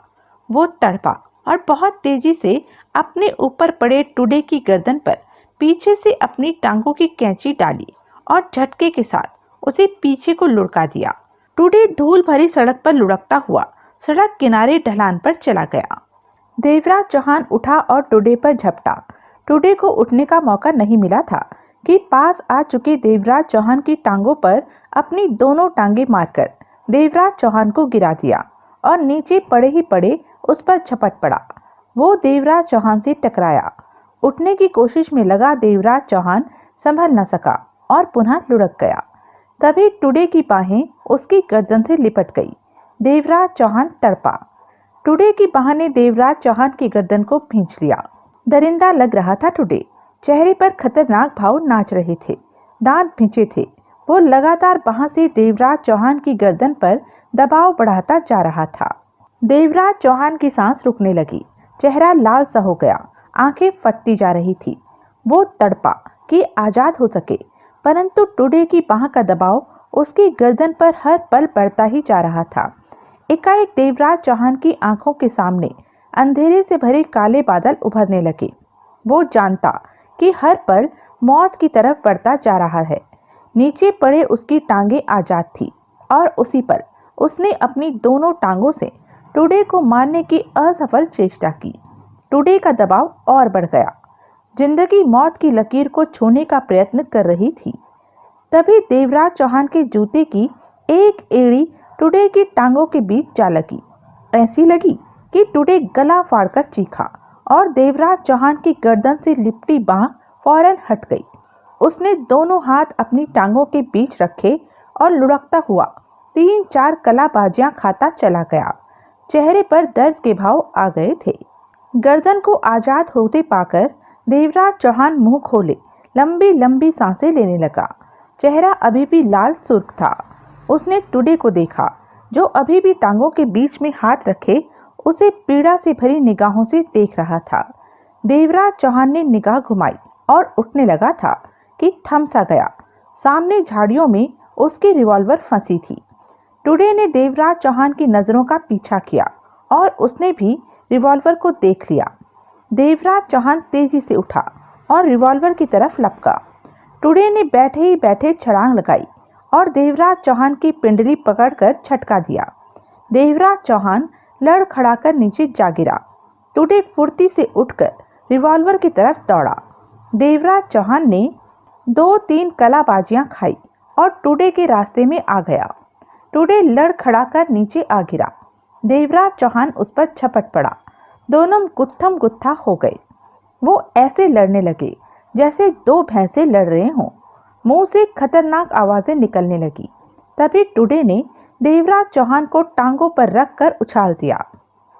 वो तड़पा और बहुत तेजी से अपने ऊपर पड़े टुडे की गर्दन पर पीछे से अपनी टांगों की कैंची डाली और झटके के साथ उसे पीछे को लुढ़का दिया। टुडे धूल भरी सड़क पर लुढ़कता हुआ सड़क किनारे ढलान पर चला गया। देवराज चौहान उठा और टुडे पर झपटा। टुडे को उठने का मौका नहीं मिला था कि पास आ चुके देवराज चौहान की टांगों पर अपनी दोनों टांगे मारकर देवराज चौहान को गिरा दिया और नीचे पड़े ही पड़े उस पर झपट पड़ा। वो देवराज चौहान से टकराया। उठने की कोशिश में लगा देवराज चौहान संभल न सका और पुनः लुढ़क गया। तभी टुडे की बाहें उसकी गर्दन से लिपट गई। देवराज चौहान तड़पा। टुडे की बाह ने देवराज चौहान की गर्दन को खींच लिया। दरिंदा लग रहा था टुडे। चेहरे पर खतरनाक भाव नाच रहे थे। दांत भिंचे थे। वो लगातार बाह से देवराज चौहान की गर्दन पर दबाव बढ़ाता जा रहा था। देवराज चौहान की सांस रुकने लगी। चेहरा लाल सा हो गया। आंखें फटती जा रही थी। वो तड़पा कि आजाद हो सके, परंतु टुडे की बाह का दबाव उसकी गर्दन पर हर पल बढ़ता ही जा रहा था। एकाएक देवराज चौहान की आंखों के सामने अंधेरे से भरे काले बादल उभरने लगे। वो जानता कि हर पल मौत की तरफ बढ़ता जा रहा है। नीचे पड़े उसकी टांगें आजाद थी और उसी पल उसने अपनी दोनों टांगों से टुडे को मारने की असफल चेष्टा की। टुडे का दबाव और बढ़ गया। जिंदगी मौत की लकीर को छूने का प्रयत्न कर रही थी। तभी देवराज चौहान के जूते की एक एड़ी टुडे की टांगों के बीच जा लगी। ऐसी लगी कि टुडे गला फाड़कर चीखा और देवराज चौहान की गर्दन से लिपटी बांह फौरन हट गई। उसने दोनों हाथ अपनी टांगों के बीच रखे और लुढ़कता हुआ 3-4 कलाबाजियां खाता चला गया। चेहरे पर दर्द के भाव आ गए थे। गर्दन को आजाद होते पाकर देवराज चौहान मुंह खोले लंबी लंबी सांसें लेने लगा। चेहरा अभी भी लाल सुर्ख था। उसने टुडे को देखा जो अभी भी टांगों के बीच में हाथ रखे उसे पीड़ा से भरी निगाहों से देख रहा था। देवराज चौहान ने निगाह घुमाई और उठने लगा था कि थम सा गया। सामने झाड़ियों में उसकी रिवॉल्वर फंसी थी। टुडे ने देवराज चौहान की नजरों का पीछा किया और उसने भी रिवॉल्वर को देख लिया। देवराज चौहान तेजी से उठा और रिवॉल्वर की तरफ लपका। टुडे ने बैठे ही बैठे छलांग लगाई और देवराज चौहान की पिंडली पकड़कर झटका दिया। देवराज चौहान लड़खड़ाकर नीचे जा गिरा। टुडे फुर्ती से उठकर रिवॉल्वर की तरफ दौड़ा। देवराज चौहान ने 2-3 कलाबाजियां खाई और टुडे के रास्ते में आ गया। टुडे लड़खड़ाकर नीचे आ गिरा। देवराज चौहान उस पर झपट पड़ा। दोनों गुत्थम गुत्था हो गए। वो ऐसे लड़ने लगे जैसे 2 भैंसे लड़ रहे हों। मुंह से खतरनाक आवाजें निकलने लगी। तभी टुडे ने देवराज चौहान को टांगों पर रखकर उछाल दिया।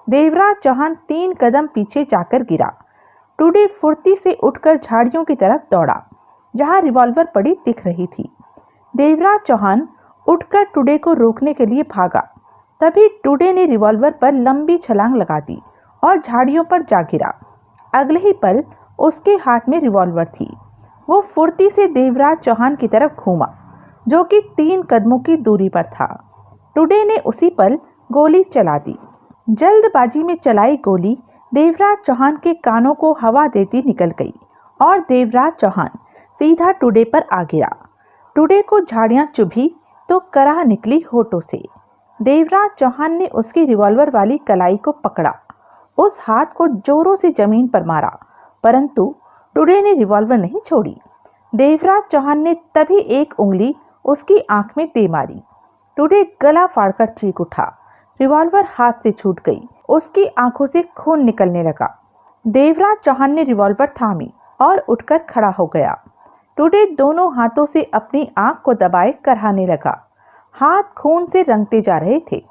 देवराज चौहान 3 कदम पीछे जाकर गिरा। टुडे फुर्ती से उठकर झाड़ियों की तरफ दौड़ा जहां रिवॉल्वर पड़ी दिख रही थी। देवराज चौहान उठकर टुडे को रोकने के लिए भागा। तभी टुडे ने रिवॉल्वर पर लंबी छलांग लगा दी और झाड़ियों पर जा गिरा। अगले ही पल उसके हाथ में रिवॉल्वर थी। वो फुर्ती से देवराज चौहान की तरफ घूमा जो कि 3 कदमों की दूरी पर था। टुडे ने उसी पल गोली चला दी। जल्दबाजी में चलाई गोली देवराज चौहान के कानों को हवा देती निकल गई और देवराज चौहान सीधा टुडे पर आ गिरा। टुडे को झाड़ियां चुभी तो कराह निकली होठों से। देवराज चौहान ने उसकी रिवॉल्वर वाली कलाई को पकड़ा। उस हाथ को जोरों से जमीन पर मारा, परंतु टुडे ने रिवॉल्वर नहीं छोड़ी। देवराज चौहान ने तभी एक उंगली उसकी आंख में दे मारी। टुडे गला फाड़कर चीख उठा। रिवॉल्वर हाथ से छूट गई। उसकी आंखों से खून निकलने लगा। देवराज चौहान ने रिवॉल्वर थामी और उठकर खड़ा हो गया। टुडे दोनों हाथों से अपनी आंख को दबाए कराहने लगा। हाथ खून से रंगते जा रहे थे।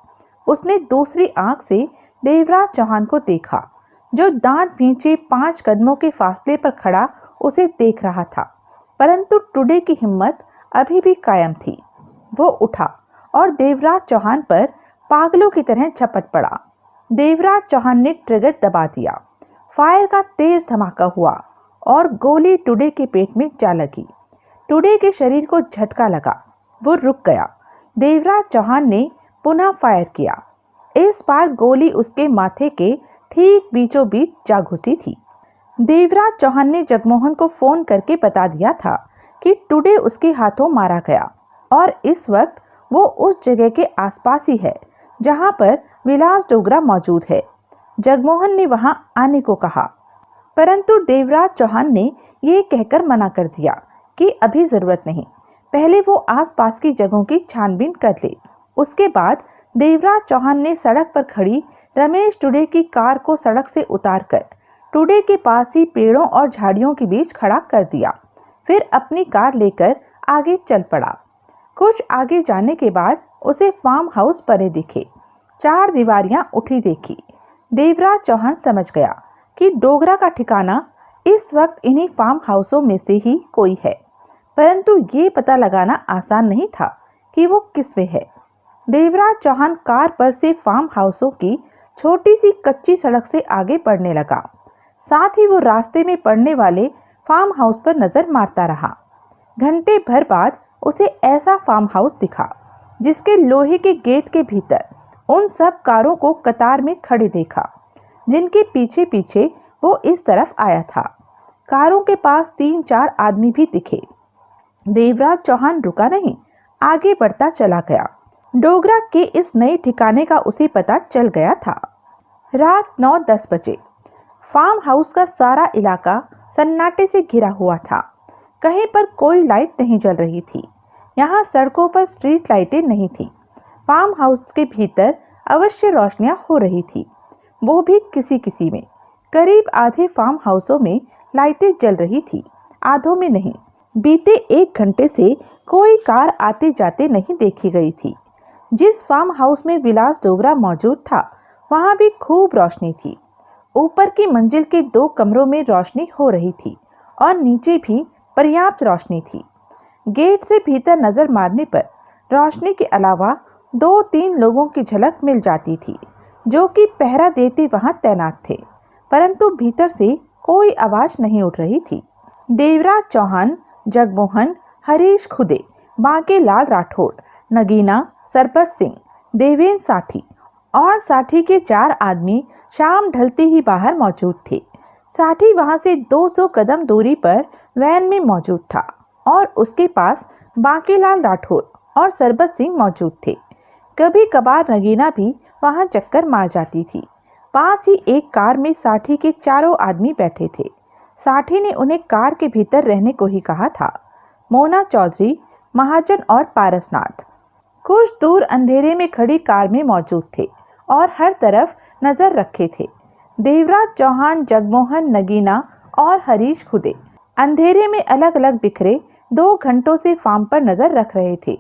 उसने दूसरी आंख से देवराज चौहान को देखा जो दांत भींचे 5 कदमों के फासले पर खड़ा उसे देख रहा था, परंतु टुडे की हिम्मत अभी भी कायम थी। वो उठा और देवराज चौहान पर पागलों की तरह झपट पड़ा। देवराज चौहान ने ट्रिगर दबा दिया। फायर का तेज धमाका हुआ और गोली टुडे के पेट में जा लगी। टुडे के शरीर को झटका लगा। वो रुक गया। देवराज चौहान ने पुनः फायर किया। इस बार गोली उसके माथे के ठीक बीचों बीच जा घुसी थी। देवराज चौहान ने जगमोहन को फोन करके बता दिया था कि टुडे उसके हाथों मारा गया और इस वक्त वो उस जगह के आसपास ही है जहां पर विलास डोगरा मौजूद है। जगमोहन ने वहां आने को कहा, परंतु देवराज चौहान ने ये कहकर मना कर दिया कि अभी जरूरत नहीं, पहले वो आसपास की जगहों की छानबीन कर ले। उसके बाद देवराज चौहान ने सड़क पर खड़ी रमेश टुडे की कार को सड़क से उतारकर टुडे के पास ही पेड़ों और झाड़ियों के बीच खड़ा कर दिया। फिर अपनी कार लेकर आगे चल पड़ा। कुछ आगे जाने के बाद उसे फार्म हाउस परे दिखे। 4 दीवारियां उठी देखी। देवराज चौहान समझ गया कि डोगरा का ठिकाना इस वक्त इन्हीं फार्म हाउसों में से ही कोई है, परंतु ये पता लगाना आसान नहीं था कि वो किस में है। देवराज चौहान कार पर से फार्म हाउसों की छोटी सी कच्ची सड़क से आगे बढ़ने लगा। साथ ही वो रास्ते में पड़ने वाले फार्म हाउस पर नजर मारता रहा। घंटे भर बाद उसे ऐसा फार्म हाउस दिखा जिसके लोहे के गेट के भीतर उन सब कारों को कतार में खड़े देखा जिनके पीछे पीछे वो इस तरफ आया था। कारों के पास 3-4 आदमी भी दिखे। देवराज चौहान रुका नहीं, आगे बढ़ता चला गया। डोगरा के इस नए ठिकाने का उसे पता चल गया था। रात 9-10 बजे फार्म हाउस का सारा इलाका सन्नाटे से घिरा हुआ था। कहीं पर कोई लाइट नहीं जल रही थी। यहाँ सड़कों पर स्ट्रीट लाइटें नहीं थी। फार्म हाउस के भीतर अवश्य रोशनियां हो रही थी, वो भी किसी किसी में। करीब आधे फार्म हाउसों में लाइटें जल रही थी, आधों में नहीं। बीते 1 घंटे से कोई कार आते जाते नहीं देखी गई थी। जिस फार्म हाउस में विलास डोगरा मौजूद था, वहां भी खूब रोशनी थी। ऊपर की मंजिल के 2 कमरों में रोशनी हो रही थी और नीचे भी पर्याप्त रोशनी थी। गेट से भीतर नजर मारने पर रोशनी के अलावा 2-3 लोगों की झलक मिल जाती थी, जो कि पहरा देते वहां तैनात थे, परंतु भीतर से कोई आवाज नहीं उठ रही थी। देवराज चौहान, जगमोहन, हरीश खुदे, बांकेलाल राठौड़, नगीना, सरबत सिंह, देवेंद्र साठी और साठी के 4 आदमी शाम ढलते ही बाहर मौजूद थे। साठी वहां से 200 कदम दूरी पर वैन में मौजूद था और उसके पास बांकेलाल राठौड़ और सरबत सिंह मौजूद थे। कभी कभार नगीना भी वहां चक्कर मार जाती थी। पास ही एक कार में साठी के 4 आदमी बैठे थे। साठी ने उन्हें कार के भीतर रहने को ही कहा था। मोना चौधरी, महाजन और पारसनाथ कुछ दूर अंधेरे में खड़ी कार में मौजूद थे और हर तरफ नजर रखे थे। देवराज चौहान, जगमोहन, नगीना और हरीश खुदे अंधेरे में अलग अलग बिखरे 2 घंटों से फार्म पर नजर रख रहे थे।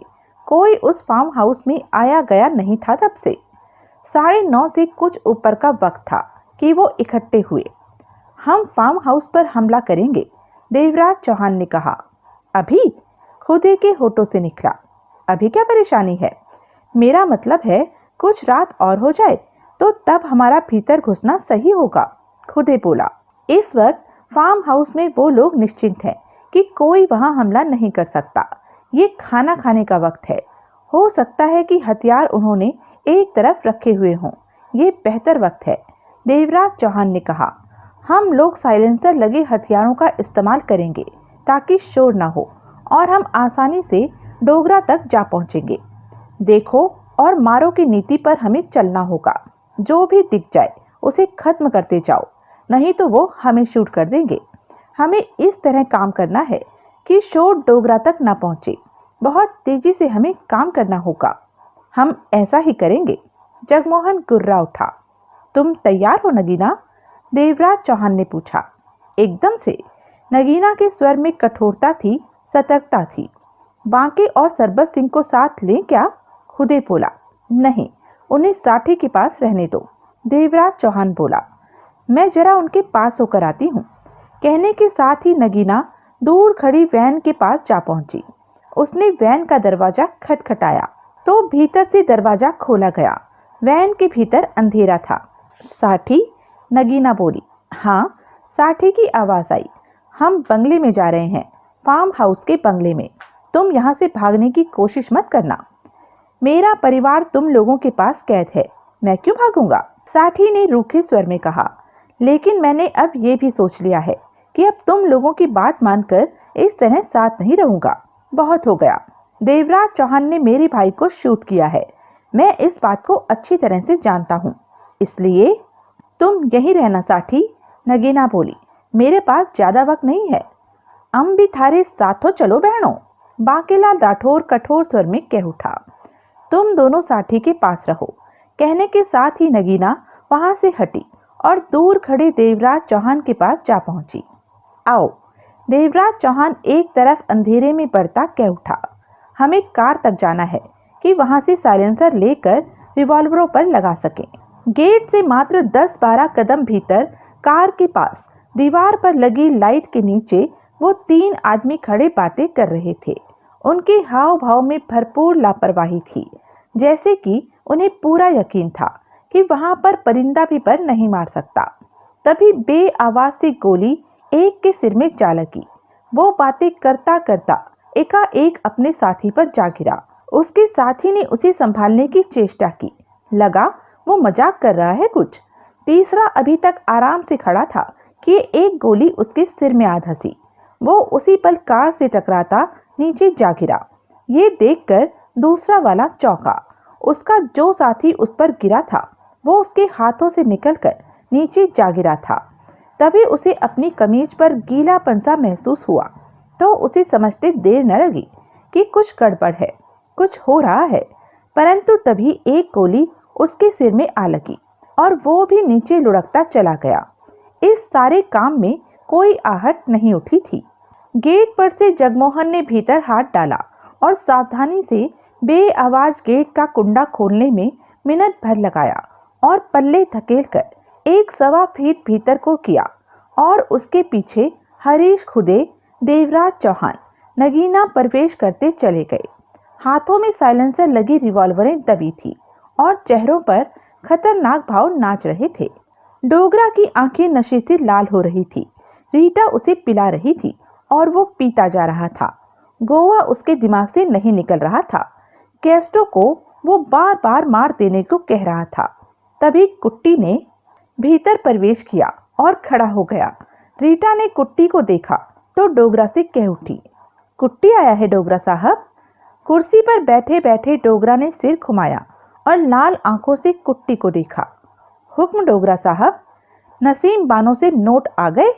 कोई उस फार्म हाउस में आया गया नहीं था तब से। 9:30 से कुछ ऊपर का वक्त था कि वो इकट्ठे हुए। हम फार्म हाउस पर हमला करेंगे, देवराज चौहान ने कहा। अभी? खुदे के होठों से निकला। अभी क्या परेशानी है? मेरा मतलब है कुछ रात और हो जाए तो तब हमारा भीतर घुसना सही होगा, खुदे बोला। इस वक्त फार्म हाउस में वो लोग निश्चिंत हैं कि कोई वहां हमला नहीं कर सकता। ये खाना खाने का वक्त है। हो सकता है कि हथियार उन्होंने एक तरफ रखे हुए हों। ये बेहतर वक्त है, देवराज चौहान ने कहा। हम लोग साइलेंसर लगे हथियारों का इस्तेमाल करेंगे ताकि शोर न हो और हम आसानी से डोगरा तक जा पहुंचेंगे। देखो और मारो की नीति पर हमें चलना होगा। जो भी दिख जाए उसे खत्म करते जाओ, नहीं तो वो हमें शूट कर देंगे। हमें इस तरह काम करना है कि शोर डोगरा तक ना पहुंचे। बहुत तेजी से हमें काम करना होगा। हम ऐसा ही करेंगे। जगमोहन गुर्रा उठा। तुम तैयार हो नगीना? देवराज चौहान ने पूछा। एकदम से। नगीना के स्वर में कठोरता थी, सतर्कता थी। बांके और सरबत सिंह को साथ लें क्या? खुदे बोला। नहीं, उन्हें साठी के पास रहने दो, देवराज चौहान बोला। मैं जरा उनके पास होकर आती हूँ। कहने के साथ ही नगीना दूर खड़ी वैन के पास जा पहुंची। उसने वैन का दरवाजा खटखटाया तो भीतर से दरवाजा खोला गया। वैन के भीतर अंधेरा था। साठी? नगीना बोली। हाँ, साठी की आवाज आई। हम बंगले में जा रहे हैं, फार्म हाउस के बंगले में। तुम यहाँ से भागने की कोशिश मत करना। मेरा परिवार तुम लोगों के पास कैद है, मैं क्यों भागूंगा? साठी ने रूखे स्वर में कहा। लेकिन मैंने अब ये भी सोच लिया है कि अब तुम लोगों की बात मानकर इस तरह साथ नहीं रहूंगा। बहुत हो गया। देवराज चौहान ने मेरे भाई को शूट किया है। मैं इस बात को अच्छी तरह से जानता हूँ, इसलिए तुम यहीं रहना साठी, नगीना बोली। मेरे पास ज्यादा वक्त नहीं है। हम भी थारे साथों चलो बहनों, बांकेलाल राठौर कठोर स्वर में कह उठा। तुम दोनों साठी के पास रहो। कहने के साथ ही नगीना वहां से हटी और दूर खड़े देवराज चौहान के पास जा पहुंची। आओ, देवराज चौहान एक तरफ अंधेरे में बढ़ता कह उठा। हमें कार तक जाना है कि वहां से साइलेंसर लेकर रिवॉल्वरों पर लगा सकें। गेट से मात्र 10-12 कदम भीतर कार के पास दीवार पर लगी लाइट के नीचे वो 3 आदमी खड़े बातें कर रहे थे। उनके हाव भाव में भरपूर लापरवाही थी, जैसे कि उन्हें पूरा यकीन था कि वहां पर परिंदा भी पर नहीं मार सकता। तभी बेआवाज सी गोली एक के सिर में जा लगी। वो बातें करता करता एकाएक अपने साथी पर जा गिरा। उसके साथी ने उसे संभालने की चेष्टा की। लगा वो मजाक कर रहा है कुछ। तीसरा अभी तक आराम से खड़ा था कि एक गोली उसके सिर में आ धंसी। वो उसी पल कार से टकराता नीचे जा गिरा। ये देखकर दूसरा वाला चौंका उसका जो साथी उस पर गिरा था वो उसके हाथों से निकलकर नीचे जा गिरा था। तभी उसे अपनी कमीज पर गीलापन सा महसूस हुआ तो उसे समझते देर न लगी कि कुछ गड़बड़ है, कुछ हो रहा है। परंतु तभी एक गोली उसके सिर में आ लगी और वो भी नीचे लुढ़कता चला गया। इस सारे काम में कोई आहट नहीं उठी थी। गेट पर से जगमोहन ने भीतर हाथ डाला और सावधानी से बेआवाज गेट का कुंडा खोलने में मिनट भर लगाया और पल्ले धकेलकर 1.25 फीट भीतर को किया और उसके पीछे हरीश खुदे, देवराज चौहान, नगीना प्रवेश करते चले गए। हाथों में साइलेंसर लगी रिवॉल्वरें दबी थी और चेहरों पर खतरनाक भाव नाच रहे थे। डोगरा की आंखें नशे से लाल हो रही थी। रीटा उसे पिला रही थी और वो पीता जा रहा था। गोवा उसके दिमाग से नहीं निकल रहा था। कैस्ट्रो को वो बार बार मार देने को कह रहा था। तभी कुट्टी ने भीतर प्रवेश किया और खड़ा हो गया। रीटा ने कुट्टी को देखा तो डोगरा से कह उठी, कुट्टी आया है डोगरा साहब। कुर्सी पर बैठे बैठे डोगरा ने सिर घुमाया और लाल आंखों से कुट्टी को देखा। हुक्म डोगरा साहब। नसीम बानो से नोट आ गए?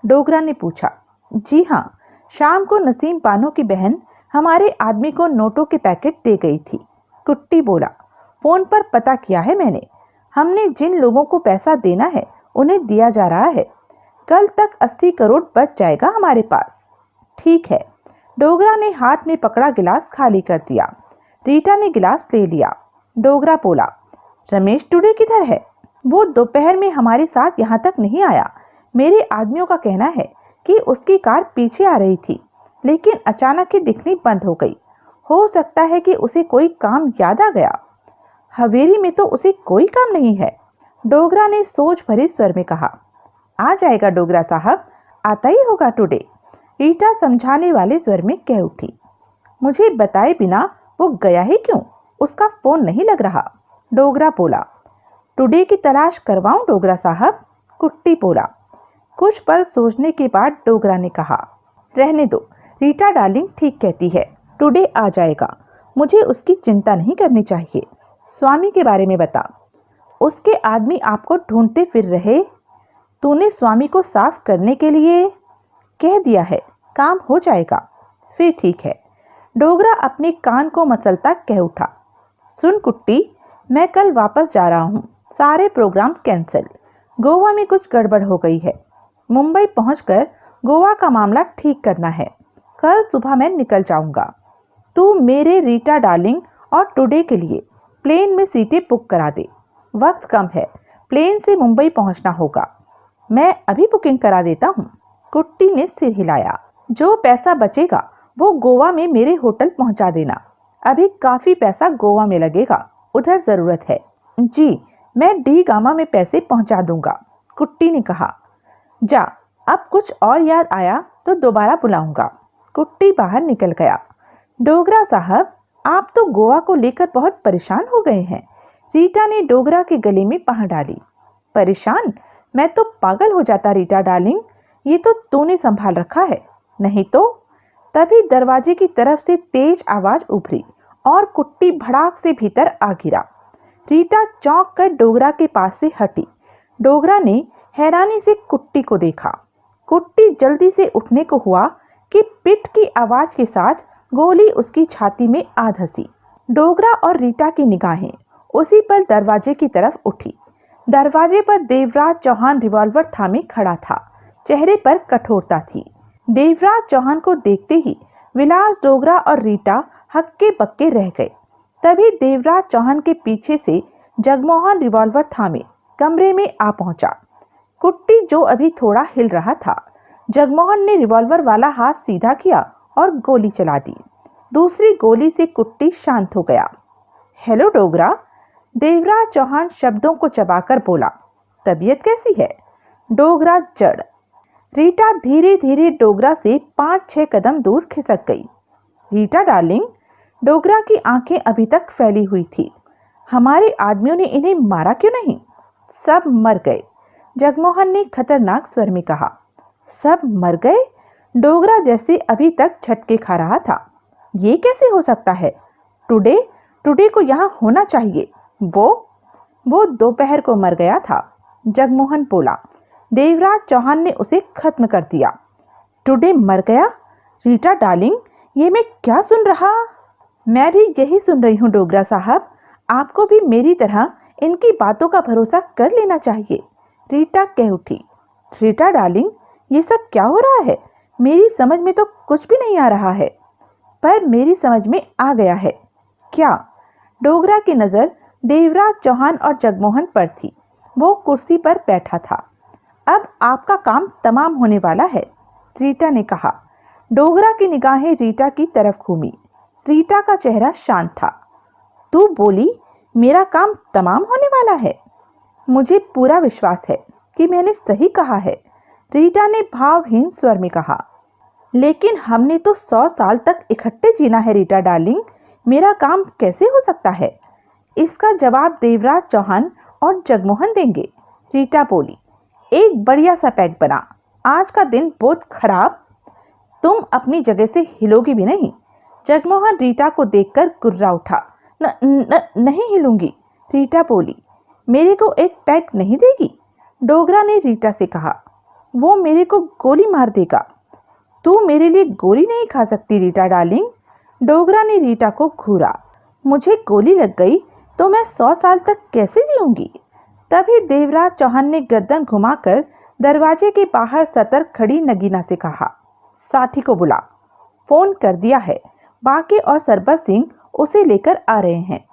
डोगरा ने पूछा। जी हाँ, शाम को नसीम बानो की बहन हमारे आदमी को नोटों के पैकेट दे गई थी। कुट्टी बोला। फोन पर पता किया है मैंने। हमने जिन लोगों को पैसा देना है उन्हें दिया जा रहा है। कल तक 80 करोड़ बच जाएगा हमारे पास। ठीक है। डोगरा ने हाथ में पकड़ा गिलास खाली कर दिया। रीटा ने गिलास ले लिया। डोगरा बोला, रमेश टुडे किधर है? वो दोपहर में हमारे साथ यहाँ तक नहीं आया। मेरे आदमियों का कहना है कि उसकी कार पीछे आ रही थी लेकिन अचानक ही दिखनी बंद हो गई। हो सकता है कि उसे कोई काम याद आ गया। हवेली में तो उसे कोई काम नहीं है। डोगरा ने सोच भरे स्वर में कहा। आ जाएगा डोगरा साहब, आता ही होगा टुडे। रीटा समझाने वाले स्वर में कह उठी। मुझे बताए बिना वो गया ही क्यों? उसका फोन नहीं लग रहा। डोगरा बोला। टुडे की तलाश करवाऊं डोगरा साहब? कुट्टी बोला। कुछ पल सोचने के बाद डोगरा ने कहा, रहने दो, रीटा डार्लिंग ठीक कहती है, टुडे आ जाएगा। मुझे उसकी चिंता नहीं करनी चाहिए। स्वामी के बारे में बता। उसके आदमी आपको ढूंढते फिर रहे। तूने स्वामी को साफ करने के लिए कह दिया है, काम हो जाएगा। फिर ठीक है। डोगरा अपने कान को मसलता कह उठा। सुन कुट्टी, मैं कल वापस जा रहा हूँ। सारे प्रोग्राम कैंसिल। गोवा में कुछ गड़बड़ हो गई है। मुंबई पहुंचकर गोवा का मामला ठीक करना है। कल सुबह मैं निकल जाऊंगा। तू मेरे रीटा डार्लिंग और टुडे के लिए प्लेन में सीटें बुक करा दे। वक्त कम है, प्लेन से मुंबई पहुंचना होगा। मैं अभी बुकिंग करा देता हूँ। कुट्टी ने सिर हिलाया। जो पैसा बचेगा वो गोवा में मेरे होटल पहुंचा देना। अभी काफी पैसा गोवा में लगेगा, उधर जरूरत है। जी, मैं डी गामा में पैसे पहुंचा दूंगा। कुट्टी ने कहा। जा, अब कुछ और याद आया तो दोबारा बुलाऊंगा। कुट्टी बाहर निकल गया। डोगरा साहब, आप तो गोवा को लेकर बहुत परेशान हो गए हैं। रीटा ने डोगरा के गले में बांह डाली। परेशान? मैं तो पागल हो जाता रीटा डार्लिंग। ये तो तूने संभाल रखा है, नहीं तो। तभी दरवाजे की तरफ से तेज आवाज उभरी और कुट्टी भड़ाक से भीतर आ गिरा। रीटा चौंक कर डोगरा के पास से हटी। डोगरा ने हैरानी से कुट्टी को देखा। कुट्टी जल्दी से उठने को हुआ कि पिट की आवाज के साथ गोली उसकी छाती में आ धंसी। डोगरा और रीटा की निगाहें उसी पल दरवाजे की तरफ उठी। दरवाजे पर देवराज चौहान रिवॉल्वर थामे खड़ा था। चेहरे पर कठोरता थी। देवराज चौहान को देखते ही विलास, डोगरा और रीटा हक्के बक्के रह गए। तभी देवराज चौहान के पीछे से जगमोहन रिवॉल्वर थामे कमरे में आ पहुंचा। कुट्टी जो अभी थोड़ा हिल रहा था, जगमोहन ने रिवॉल्वर वाला हाथ सीधा किया और गोली चला दी। दूसरी गोली से कुट्टी शांत हो गया। हेलो डोगरा, देवराज चौहान शब्दों को चबाकर बोला। तबीयत कैसी है? डोगरा जड़। रीटा धीरे धीरे डोगरा से 5-6 कदम दूर खिसक गई। रीटा डार्लिंग, डोगरा की आंखें अभी तक फैली हुई थी। हमारे आदमियों ने इन्हें मारा क्यों नहीं? सब मर गए, जगमोहन ने खतरनाक स्वर में कहा। सब मर गए? डोगरा जैसे अभी तक झटके खा रहा था। ये कैसे हो सकता है? टुडे टुडे को यहाँ होना चाहिए। वो दोपहर को मर गया था, जगमोहन बोला। देवराज चौहान ने उसे खत्म कर दिया। टुडे मर गया? रीटा डार्लिंग, ये मैं क्या सुन रहा? मैं भी यही सुन रही हूँ डोगरा साहब। आपको भी मेरी तरह इनकी बातों का भरोसा कर लेना चाहिए। रीटा कह उठी। रीटा डार्लिंग, ये सब क्या हो रहा है? मेरी समझ में तो कुछ भी नहीं आ रहा है। पर मेरी समझ में आ गया है। क्या? डोगरा की नज़र देवराज चौहान और जगमोहन पर थी। वो कुर्सी पर बैठा था। अब आपका काम तमाम होने वाला है, रीटा ने कहा। डोगरा की निगाहें रीटा की तरफ घूमी। रीटा का चेहरा शांत था। तू बोली, मेरा काम तमाम होने वाला है? मुझे पूरा विश्वास है कि मैंने सही कहा है, रीटा ने भावहीन स्वर में कहा। लेकिन हमने तो 100 साल तक इकट्ठे जीना है रीटा डार्लिंग, मेरा काम कैसे हो सकता है? इसका जवाब देवराज चौहान और जगमोहन देंगे, रीटा बोली। एक बढ़िया सा पैक बना, आज का दिन बहुत खराब। तुम अपनी जगह से हिलोगी भी नहीं। जगमोहन रीटा को देखकर गुर्रा उठा। नहीं हिलूंगी, रीटा बोली। मेरे को एक पैक नहीं देगी? डोगरा ने रीटा से कहा। वो मेरे को गोली मार देगा। तू मेरे लिए गोली नहीं खा सकती रीटा डार्लिंग, डोगरा ने रीटा को घूरा। मुझे गोली लग गई तो मैं 100 साल तक कैसे जीऊंगी? तभी देवराज चौहान ने गर्दन घुमाकर दरवाजे के बाहर सतर्क खड़ी नगीना से कहा, साठी को बुला। फोन कर दिया है, बांके और सरबत सिंह उसे लेकर आ रहे हैं।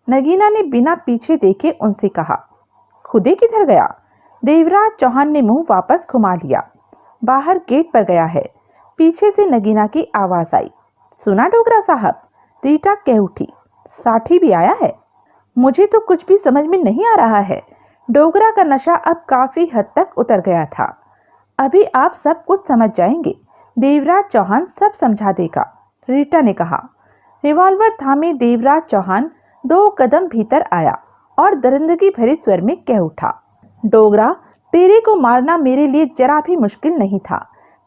नगीना ने बिना पीछे देखे उनसे कहा। खुदे किधर गया? देवराज चौहान ने मुंह वापस घुमा लिया। बाहर गेट पर गया है, पीछे से नगीना की आवाज आई। सुना डोगरा साहब? रीटा कह उठी। साठी भी आया है? मुझे तो कुछ भी समझ में नहीं आ रहा है। डोगरा का नशा अब काफी हद तक उतर गया था। अभी आप सब कुछ समझ जाएंगे, देवराज चौहान सब समझा देगा, रीटा ने कहा। रिवॉल्वर थामे देवराज चौहान 2 कदम भीतर आया और दरिंदगी भरे स्वर में कह उठा। डोगरा, तेरे को मारना मेरे लिए जरा भी मुश्किल नहीं था,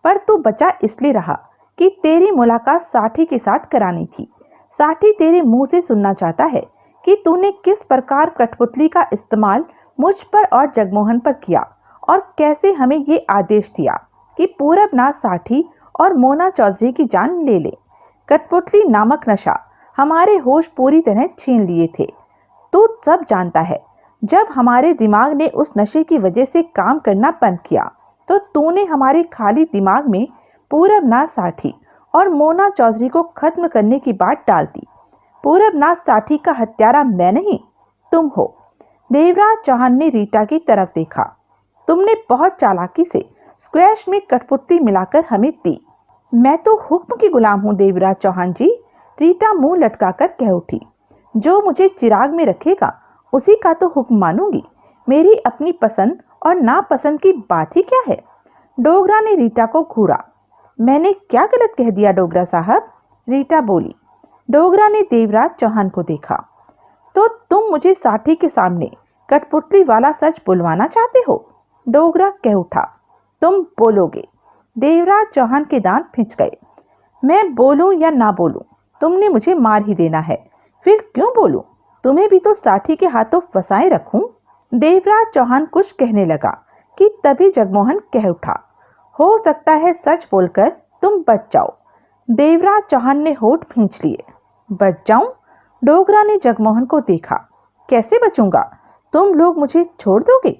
पर तू बचा इसलिए रहा कि तेरी मुलाकात साठी के साथ करानी थी। साठी तेरे मुंह से सुनना चाहता है कि तूने किस प्रकार कठपुतली का इस्तेमाल मुझ पर और जगमोहन पर किया और कैसे हमें ये आदेश दिया कि पूरबनाथ साठी और मोना चौधरी की जान ले ले। कठपुतली नामक नशा हमारे होश पूरी तरह छीन लिए थे। तू सब जानता है। जब हमारे दिमाग ने उस नशे की वजह से काम करना बंद किया तो तूने हमारे खाली दिमाग में पूरबनाथ साठी और मोना चौधरी को खत्म करने की बात डाल दी। पूरबनाथ साठी का हत्यारा मैं नहीं, तुम हो। देवराज चौहान ने रीटा की तरफ देखा। तुमने बहुत चालाकी से स्क्वैश में कठपुतली मिलाकर हमें दी। मैं तो हुक्म की गुलाम हूँ देवराज चौहान जी, रीटा मुंह लटकाकर कह उठी। जो मुझे चिराग में रखेगा उसी का तो हुक्म मानूंगी। मेरी अपनी पसंद और नापसंद की बात ही क्या है? डोगरा ने रीटा को घूरा। मैंने क्या गलत कह दिया डोगरा साहब? रीटा बोली। डोगरा ने देवराज चौहान को देखा। तो तुम मुझे साठी के सामने कठपुतली वाला सच बुलवाना चाहते हो? डोगरा कह उठा। तुम बोलोगे। देवराज चौहान के दांत फिंच गए। मैं बोलूं या ना बोलूं, तुमने मुझे मार ही देना है। फिर क्यों बोलूं? तुम्हें भी तो साठी के हाथों फंसाए रखूं। देवराज चौहान कुछ कहने लगा कि तभी जगमोहन कह उठा। हो सकता है सच बोलकर तुम बच जाओ। देवराज चौहान ने होठ खींच लिए। बच जाऊं? डोगरा ने जगमोहन को देखा। कैसे बचूंगा? तुम लोग मुझे छोड़ दोगे?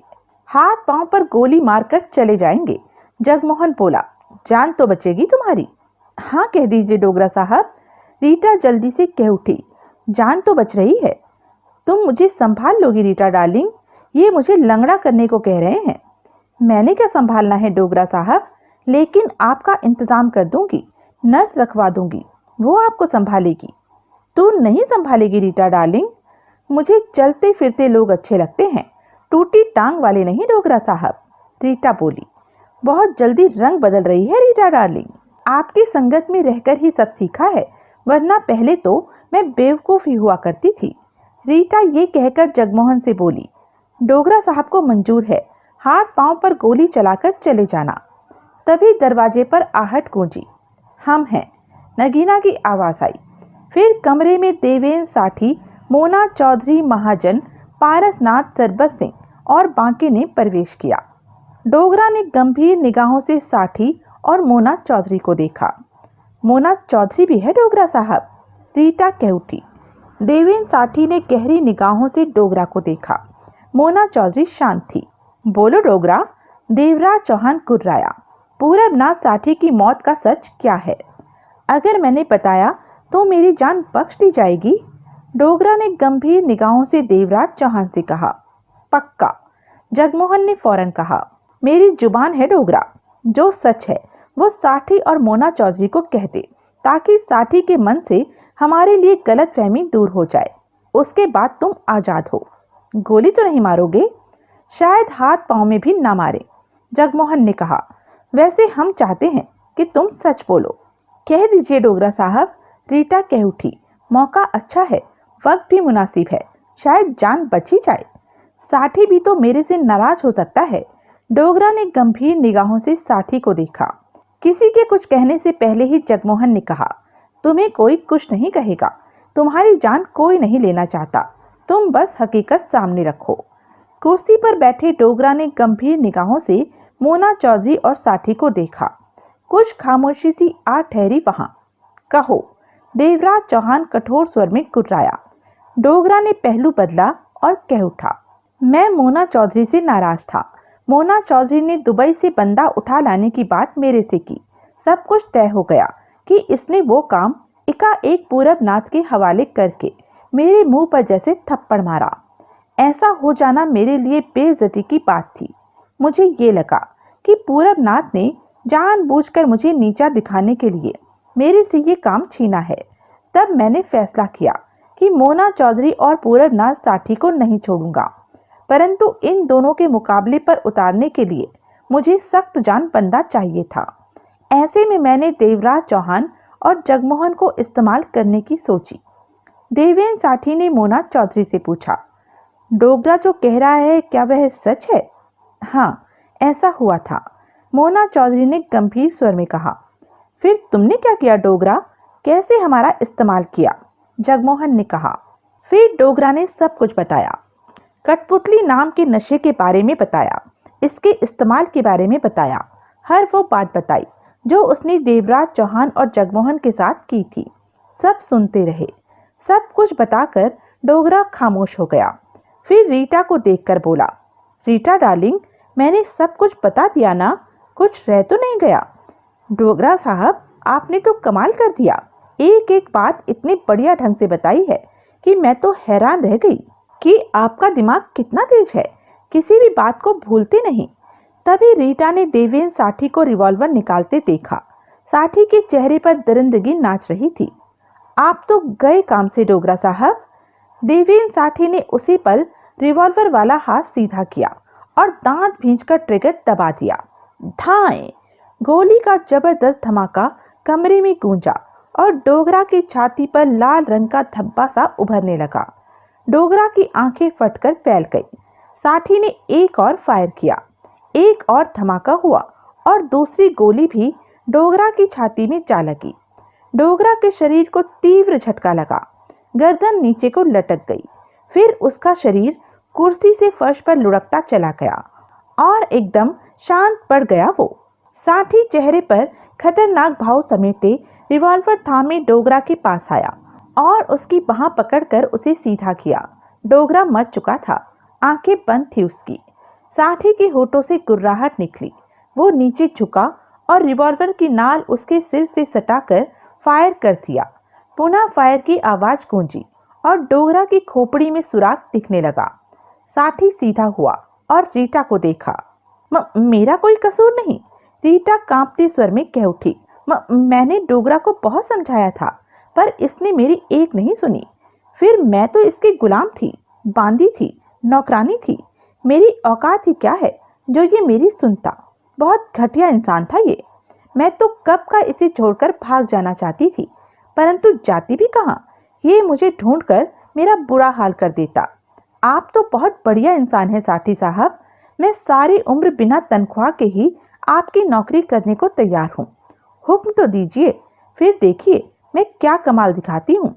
हाथ पांव पर गोली मारकर चले जाएंगे, जगमोहन बोला। जान तो बचेगी तुम्हारी? हाँ कह दीजिए डोगरा साहब, रीटा जल्दी से कह उठी। जान तो बच रही है। तुम मुझे संभाल लोगी रीटा डार्लिंग? ये मुझे लंगड़ा करने को कह रहे हैं। मैंने क्या संभालना है डोगरा साहब, लेकिन आपका इंतजाम कर दूंगी, नर्स रखवा दूंगी, वो आपको संभालेगी। तू नहीं संभालेगी रीटा डार्लिंग। मुझे चलते फिरते लोग अच्छे लगते हैं, टूटी टांग वाले नहीं डोगरा साहब, रीटा बोली। बहुत जल्दी रंग बदल रही है रीटा डार्लिंग। आपकी संगत में रहकर ही सब सीखा है, वरना पहले तो मैं बेवकूफ़ ही हुआ करती थी। रीटा ये कहकर जगमोहन से बोली। डोगरा साहब को मंजूर है हाथ पांव पर गोली चलाकर चले जाना। तभी दरवाजे पर आहट गूंजी। हम हैं, नगीना की आवाज़ आई। फिर कमरे में देवेन साठी मोना चौधरी महाजन, पारसनाथ सरबत सिंह और बाकी ने प्रवेश किया। डोगरा ने गंभीर निगाहों से साठी और मोना चौधरी को देखा। मोना चौधरी भी है डोगरा साहब? रीटा कह उठी। देवेंद्र साठी ने गहरी निगाहों से डोगरा को देखा। मोना चौधरी शांत थी। बोलो डोगरा, देवराज चौहान कुर्राया। पूरबनाथ साठी की मौत का सच क्या है? अगर मैंने बताया तो मेरी जान बख्श दी जाएगी? डोगरा ने गंभीर निगाहों से देवराज चौहान से कहा। पक्का, जगमोहन ने फौरन कहा। मेरी जुबान है डोगरा, जो सच है वो साठी और मोना चौधरी को कह दे, ताकि साठी के मन से हमारे लिए गलतफहमी दूर हो जाए। उसके बाद तुम आजाद हो। गोली तो नहीं मारोगे? शायद हाथ पांव में भी ना मारे, जगमोहन ने कहा। वैसे हम चाहते हैं कि तुम सच बोलो। कह दीजिए डोगरा साहब, रीटा कह उठी। मौका अच्छा है, वक्त भी मुनासिब है, शायद जान बची जाए। साठी भी तो मेरे से नाराज हो सकता है। डोगरा ने गंभीर निगाहों से साठी को देखा। किसी के कुछ कहने से पहले ही जगमोहन ने कहा, तुम्हें कोई कुछ नहीं कहेगा, तुम्हारी जान कोई नहीं लेना चाहता, तुम बस हकीकत सामने रखो। कुर्सी पर बैठे डोगरा ने गंभीर निगाहों से मोना चौधरी और साठी को देखा। कुछ खामोशी सी आ ठहरी वहां। कहो, देवराज चौहान कठोर स्वर में कुर्राया। डोगरा ने पहलू बदला और कह उठा, मैं मोना चौधरी से नाराज था। मोना चौधरी ने दुबई से बंदा उठा लाने की बात मेरे से की। सब कुछ तय हो गया कि इसने वो काम एकाएक पूरबनाथ के हवाले करके मेरे मुंह पर जैसे थप्पड़ मारा। ऐसा हो जाना मेरे लिए बेइज्जती की बात थी। मुझे ये लगा कि पूरबनाथ ने जानबूझकर मुझे नीचा दिखाने के लिए मेरे से ये काम छीना है। तब मैंने फैसला किया कि मोना चौधरी और पूरबनाथ साठी को नहीं छोड़ूंगा, परंतु इन दोनों के मुकाबले पर उतारने के लिए मुझे सख्त जान बंदा चाहिए था। ऐसे में मैंने देवराज चौहान और जगमोहन को इस्तेमाल करने की सोची। देवेंद्र साठी ने मोना चौधरी से पूछा, डोगरा जो कह रहा है क्या वह सच है? हाँ, ऐसा हुआ था, मोना चौधरी ने गंभीर स्वर में कहा। फिर तुमने क्या किया डोगरा? कैसे हमारा इस्तेमाल किया? जगमोहन ने कहा। फिर डोगरा ने सब कुछ बताया। कठपुतली नाम के नशे के बारे में बताया, इसके इस्तेमाल के बारे में बताया, हर वो बात बताई जो उसने देवराज चौहान और जगमोहन के साथ की थी। सब सुनते रहे। सब कुछ बताकर डोगरा खामोश हो गया। फिर रीटा को देखकर बोला, रीटा डार्लिंग, मैंने सब कुछ बता दिया ना? कुछ रह तो नहीं गया? डोगरा साहब, आपने तो कमाल कर दिया। एक एक बात इतनी बढ़िया ढंग से बताई है कि मैं तो हैरान रह गई कि आपका दिमाग कितना तेज है, किसी भी बात को भूलते नहीं। तभी रीटा ने देवेंद्र साठी को रिवॉल्वर निकालते देखा। साठी के चेहरे पर दरिंदगी नाच रही थी। आप तो गए काम से डोगरा साहब। देवेंद्र साठी ने उसी पल रिवॉल्वर वाला हाथ सीधा किया और दांत भींचकर ट्रिगर दबा दिया। धाएं! गोली का जबरदस्त धमाका कमरे में गूंजा और डोगरा की छाती पर लाल रंग का धब्बा सा उभरने लगा। डोगरा की आंखें फटकर फैल गई। साठी ने एक और फायर किया। एक और धमाका हुआ और दूसरी गोली भी डोगरा की छाती में जा लगी। डोगरा के शरीर को तीव्र झटका लगा। गर्दन नीचे को लटक गई। फिर उसका शरीर कुर्सी से फर्श पर लुढ़कता चला गया और एकदम शांत पड़ गया वो। साठी चेहरे पर खतरनाक भाव समेटे रिवॉल्वर थामे डोगरा के पास आया और उसकी बाह पकड़कर उसे सीधा किया। डोगरा मर चुका था, आंखें बंद थी उसकी। साठी के होठों से गुर्राहट निकली। वो नीचे झुका और रिवॉल्वर की नाल उसके सिर से सटाकर फायर कर दिया। पुनः फायर की आवाज गूंजी और डोगरा की खोपड़ी में सुराख दिखने लगा। साठी सीधा हुआ और रीटा को देखा। मेरा कोई कसूर नहीं, रीटा कांपते स्वर में कह उठी। मैंने डोगरा को बहुत समझाया था, पर इसने मेरी एक नहीं सुनी। फिर मैं तो इसकी गुलाम थी, बांदी थी, नौकरानी थी। मेरी औकात ही क्या है जो ये मेरी सुनता। बहुत घटिया इंसान था ये। मैं तो कब का इसे छोड़कर भाग जाना चाहती थी, परंतु जाती भी कहाँ। ये मुझे ढूंढकर मेरा बुरा हाल कर देता। आप तो बहुत बढ़िया इंसान है साठी साहब। मैं सारी उम्र बिना तनख्वाह के ही आपकी नौकरी करने को तैयार हूँ। हुक्म तो दीजिए, फिर देखिए मैं क्या कमाल दिखाती हूँ।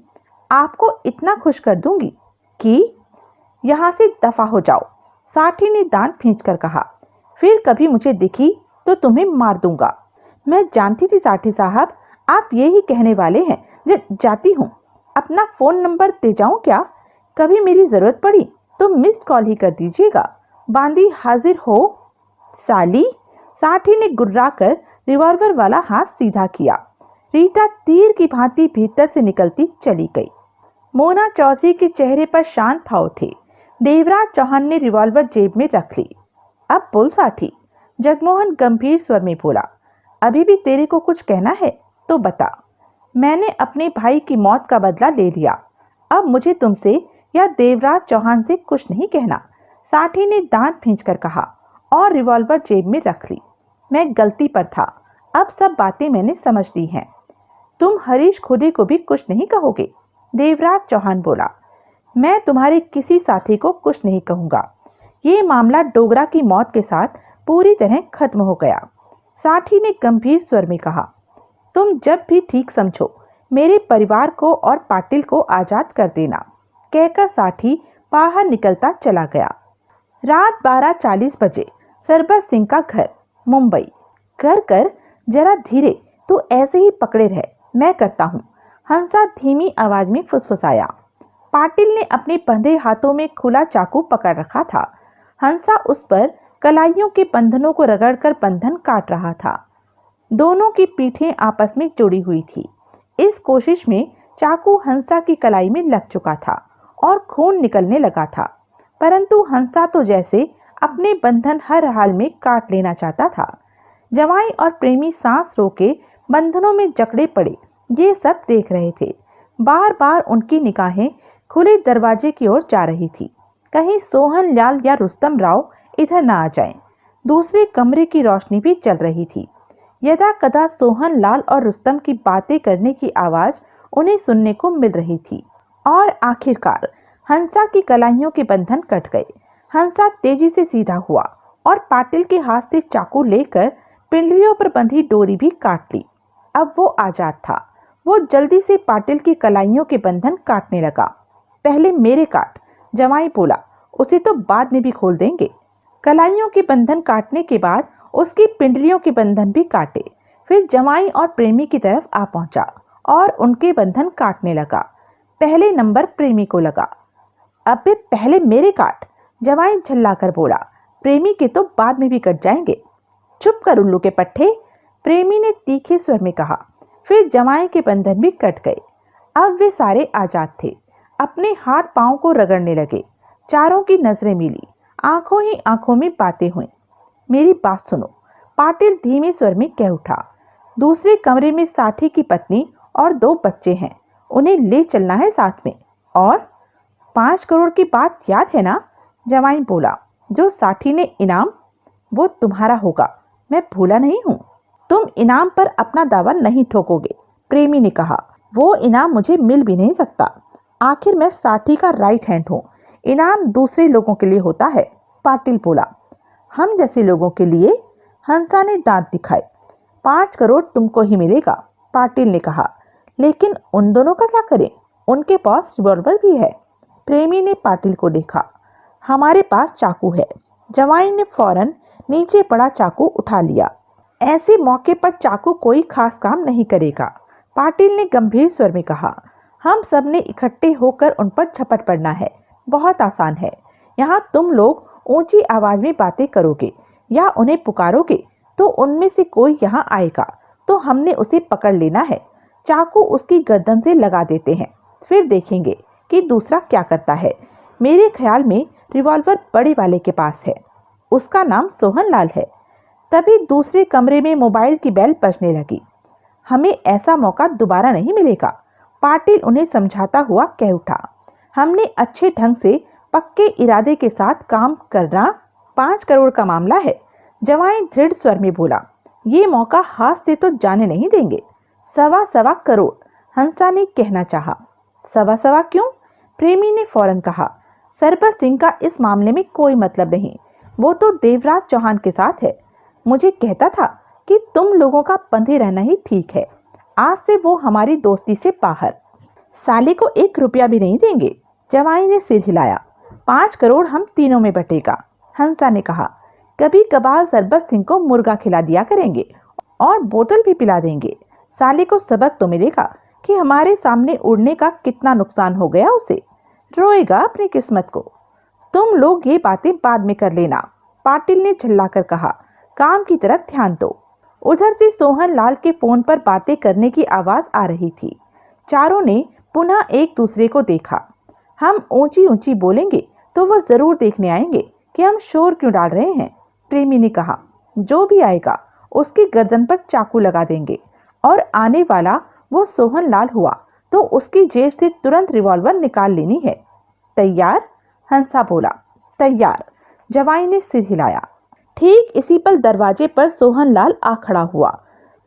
आपको इतना खुश कर दूंगी कि यहाँ से दफा हो जाओ, साठी ने दांत खींचकर कहा। फिर कभी मुझे दिखी तो तुम्हें मार दूंगा। मैं जानती थी साठी साहब, आप यही कहने वाले हैं। जाती हूँ। अपना फोन नंबर दे जाऊं क्या? कभी मेरी जरूरत पड़ी तो मिस्ड कॉल ही कर दीजिएगा। बांदी हाजिर हो। साली, साठी ने गुर्राकर रिवॉल्वर वाला हाथ सीधा किया। रीटा तीर की भांति भीतर से निकलती चली गई। मोना चौधरी के चेहरे पर शांत भाव थे। देवराज चौहान ने रिवॉल्वर जेब में रख ली। अब बोल साठी, जगमोहन गंभीर स्वर में बोला। अभी भी तेरे को कुछ कहना है तो बता। मैंने अपने भाई की मौत का बदला ले लिया। अब मुझे तुमसे या देवराज चौहान से कुछ नहीं कहना, साठी ने दांत भींचकर कहा और रिवॉल्वर जेब में रख ली। मैं गलती पर था। अब सब बातें मैंने समझ ली हैं। तुम हरीश खुदे को भी कुछ नहीं कहोगे? देवराज चौहान बोला। मैं तुम्हारे किसी साथी को कुछ नहीं कहूंगा। ये मामला डोगरा की मौत के साथ पूरी तरह खत्म हो गया, साठी ने गंभीर स्वर में कहा। तुम जब भी ठीक समझो मेरे परिवार को और पाटिल को आजाद कर देना, कहकर साठी बाहर निकलता चला गया। रात 12:40 बजे सरबत सिंह का घर, मुंबई। कर जरा धीरे, तू ऐसे ही पकड़े रह, मैं करता हूँ, हंसा धीमी आवाज में फुसफुसाया। पाटिल ने अपने बंधे हाथों में खुला चाकू पकड़ रखा था। हंसा उस पर कलाइयों के बंधनों को रगड़कर बंधन काट रहा था। दोनों की पीठें आपस में जुड़ी हुई थी। इस कोशिश में चाकू हंसा की कलाई में लग चुका था और खून निकलने लगा था, परंतु हंसा तो जैसे अपने बंधन हर हाल में काट लेना चाहता था। जवाई और प्रेमी सांस रोके बंधनों में जकड़े पड़े ये सब देख रहे थे। बार बार उनकी निगाहें खुले दरवाजे की ओर जा रही थी, कहीं सोहन लाल या रुस्तम राव इधर न आ जाएं। दूसरे कमरे की रोशनी भी चल रही थी। यदा कदा सोहन लाल और रुस्तम की बातें करने की आवाज उन्हें सुनने को मिल रही थी। और आखिरकार हंसा की कलाइयों के बंधन कट गए। हंसा तेजी से सीधा हुआ और पाटिल के हाथ से चाकू लेकर पिंडलियों पर बंधी डोरी भी काट ली। अब वो आजाद था। वो जल्दी से पाटिल की कलाइयों के बंधन काटने लगा। पहले मेरे काट, जवाई बोला, उसे तो बाद में भी खोल देंगे। कलाइयों के बंधन काटने के बाद उसकी पिंडलियों के बंधन भी काटे। फिर जवाई और प्रेमी की तरफ आ पहुंचा और उनके बंधन काटने लगा। पहले नंबर प्रेमी को लगा। अबे पहले मेरे काट, जवाई झल्लाकर बोला, प्रेमी के तो बाद में भी कट जाएंगे। चुप कर उल्लू के पट्टे, प्रेमी ने तीखे स्वर में कहा। फिर जवाई के बंधन भी कट गए। अब वे सारे आजाद थे। अपने हाथ पांव को रगड़ने लगे। चारों की नजरें मिली। आंखों ही आंखों में बातें हुई। मेरी बात सुनो, पाटिल धीमे स्वर में कह उठा। दूसरे कमरे में साठी की पत्नी और 2 बच्चे हैं, उन्हें ले चलना है साथ में। और 5 करोड़ की बात याद है ना? जवाई बोला। जो साठी ने इनाम, वो तुम्हारा होगा, मैं भूला नहीं हूँ। तुम इनाम पर अपना दावा नहीं ठोकोगे, प्रेमी ने कहा। वो इनाम मुझे मिल भी नहीं सकता। आखिर मैं साठी का राइट हैंड हूँ। इनाम दूसरे लोगों के लिए होता है, पाटिल बोला। हम जैसे लोगों के लिए? हंसा ने दांत दिखाए। 5 करोड़ तुमको ही मिलेगा, पाटिल ने कहा। लेकिन उन दोनों का क्या करें? उनके पास रिवॉल्वर भी है। प्रेमी ने पाटिल को देखा। हमारे पास चाकू है। जवाई ने फौरन नीचे पड़ा चाकू उठा लिया। ऐसे मौके पर चाकू कोई खास काम नहीं करेगा, पाटिल ने गंभीर स्वर में कहा। हम सब ने इकट्ठे होकर उन पर झपट पड़ना है। बहुत आसान है। यहाँ तुम लोग ऊंची आवाज में बातें करोगे या उन्हें पुकारोगे तो उनमें से कोई यहाँ आएगा, तो हमने उसे पकड़ लेना है। चाकू उसकी गर्दन से लगा देते हैं, फिर देखेंगे कि दूसरा क्या करता है। मेरे ख्याल में रिवॉल्वर बड़े वाले के पास है। उसका नाम सोहन लाल है। तभी दूसरे कमरे में मोबाइल की बेल बजने लगी। हमें ऐसा मौका दोबारा नहीं मिलेगा, पाटिल उन्हें समझाता हुआ कह उठा। हमने अच्छे ढंग से पक्के इरादे के साथ काम करना। 5 करोड़ का मामला है, जवाई दृढ़ स्वर में बोला। ये मौका हाथ से तो जाने नहीं देंगे। 1.25 करोड़, हंसा ने कहना चाहा। 1.25 क्यों? प्रेमी ने फौरन कहा। सरबत सिंह का इस मामले में कोई मतलब नहीं, वो तो देवराज चौहान के साथ है। मुझे कहता था कि तुम लोगों का बंधे रहना ही ठीक है। आज से वो हमारी दोस्ती से बाहर। साले को 1 रुपया भी नहीं देंगे, जवाई ने सिर हिलाया। 5 करोड़ हम तीनों में बटेगा, हंसा ने कहा। कभी कभार सरबत सिंह को मुर्गा खिला दिया करेंगे और बोतल भी पिला देंगे। साले को सबक तो मिलेगा कि हमारे सामने उड़ने का कितना नुकसान हो गया उसे। रोएगा अपनी किस्मत को। तुम लोग ये बातें बाद में कर लेना, पाटिल ने चिल्लाकर कहा। काम की तरफ ध्यान दो। उधर से सोहन लाल के फोन पर बातें करने की आवाज आ रही थी। चारों ने पुनः एक दूसरे को देखा। हम ऊंची ऊंची बोलेंगे तो वो जरूर देखने आएंगे कि हम शोर क्यों डाल रहे हैं, प्रेमी ने कहा। जो भी आएगा उसकी गर्दन पर चाकू लगा देंगे, और आने वाला वो सोहन लाल हुआ तो उसकी जेब से तुरंत रिवॉल्वर निकाल लेनी है। तैयार? हंसा बोला। तैयार, जवाई ने सिर हिलाया। ठीक इसी पल दरवाजे पर सोहन लाल आ खड़ा हुआ।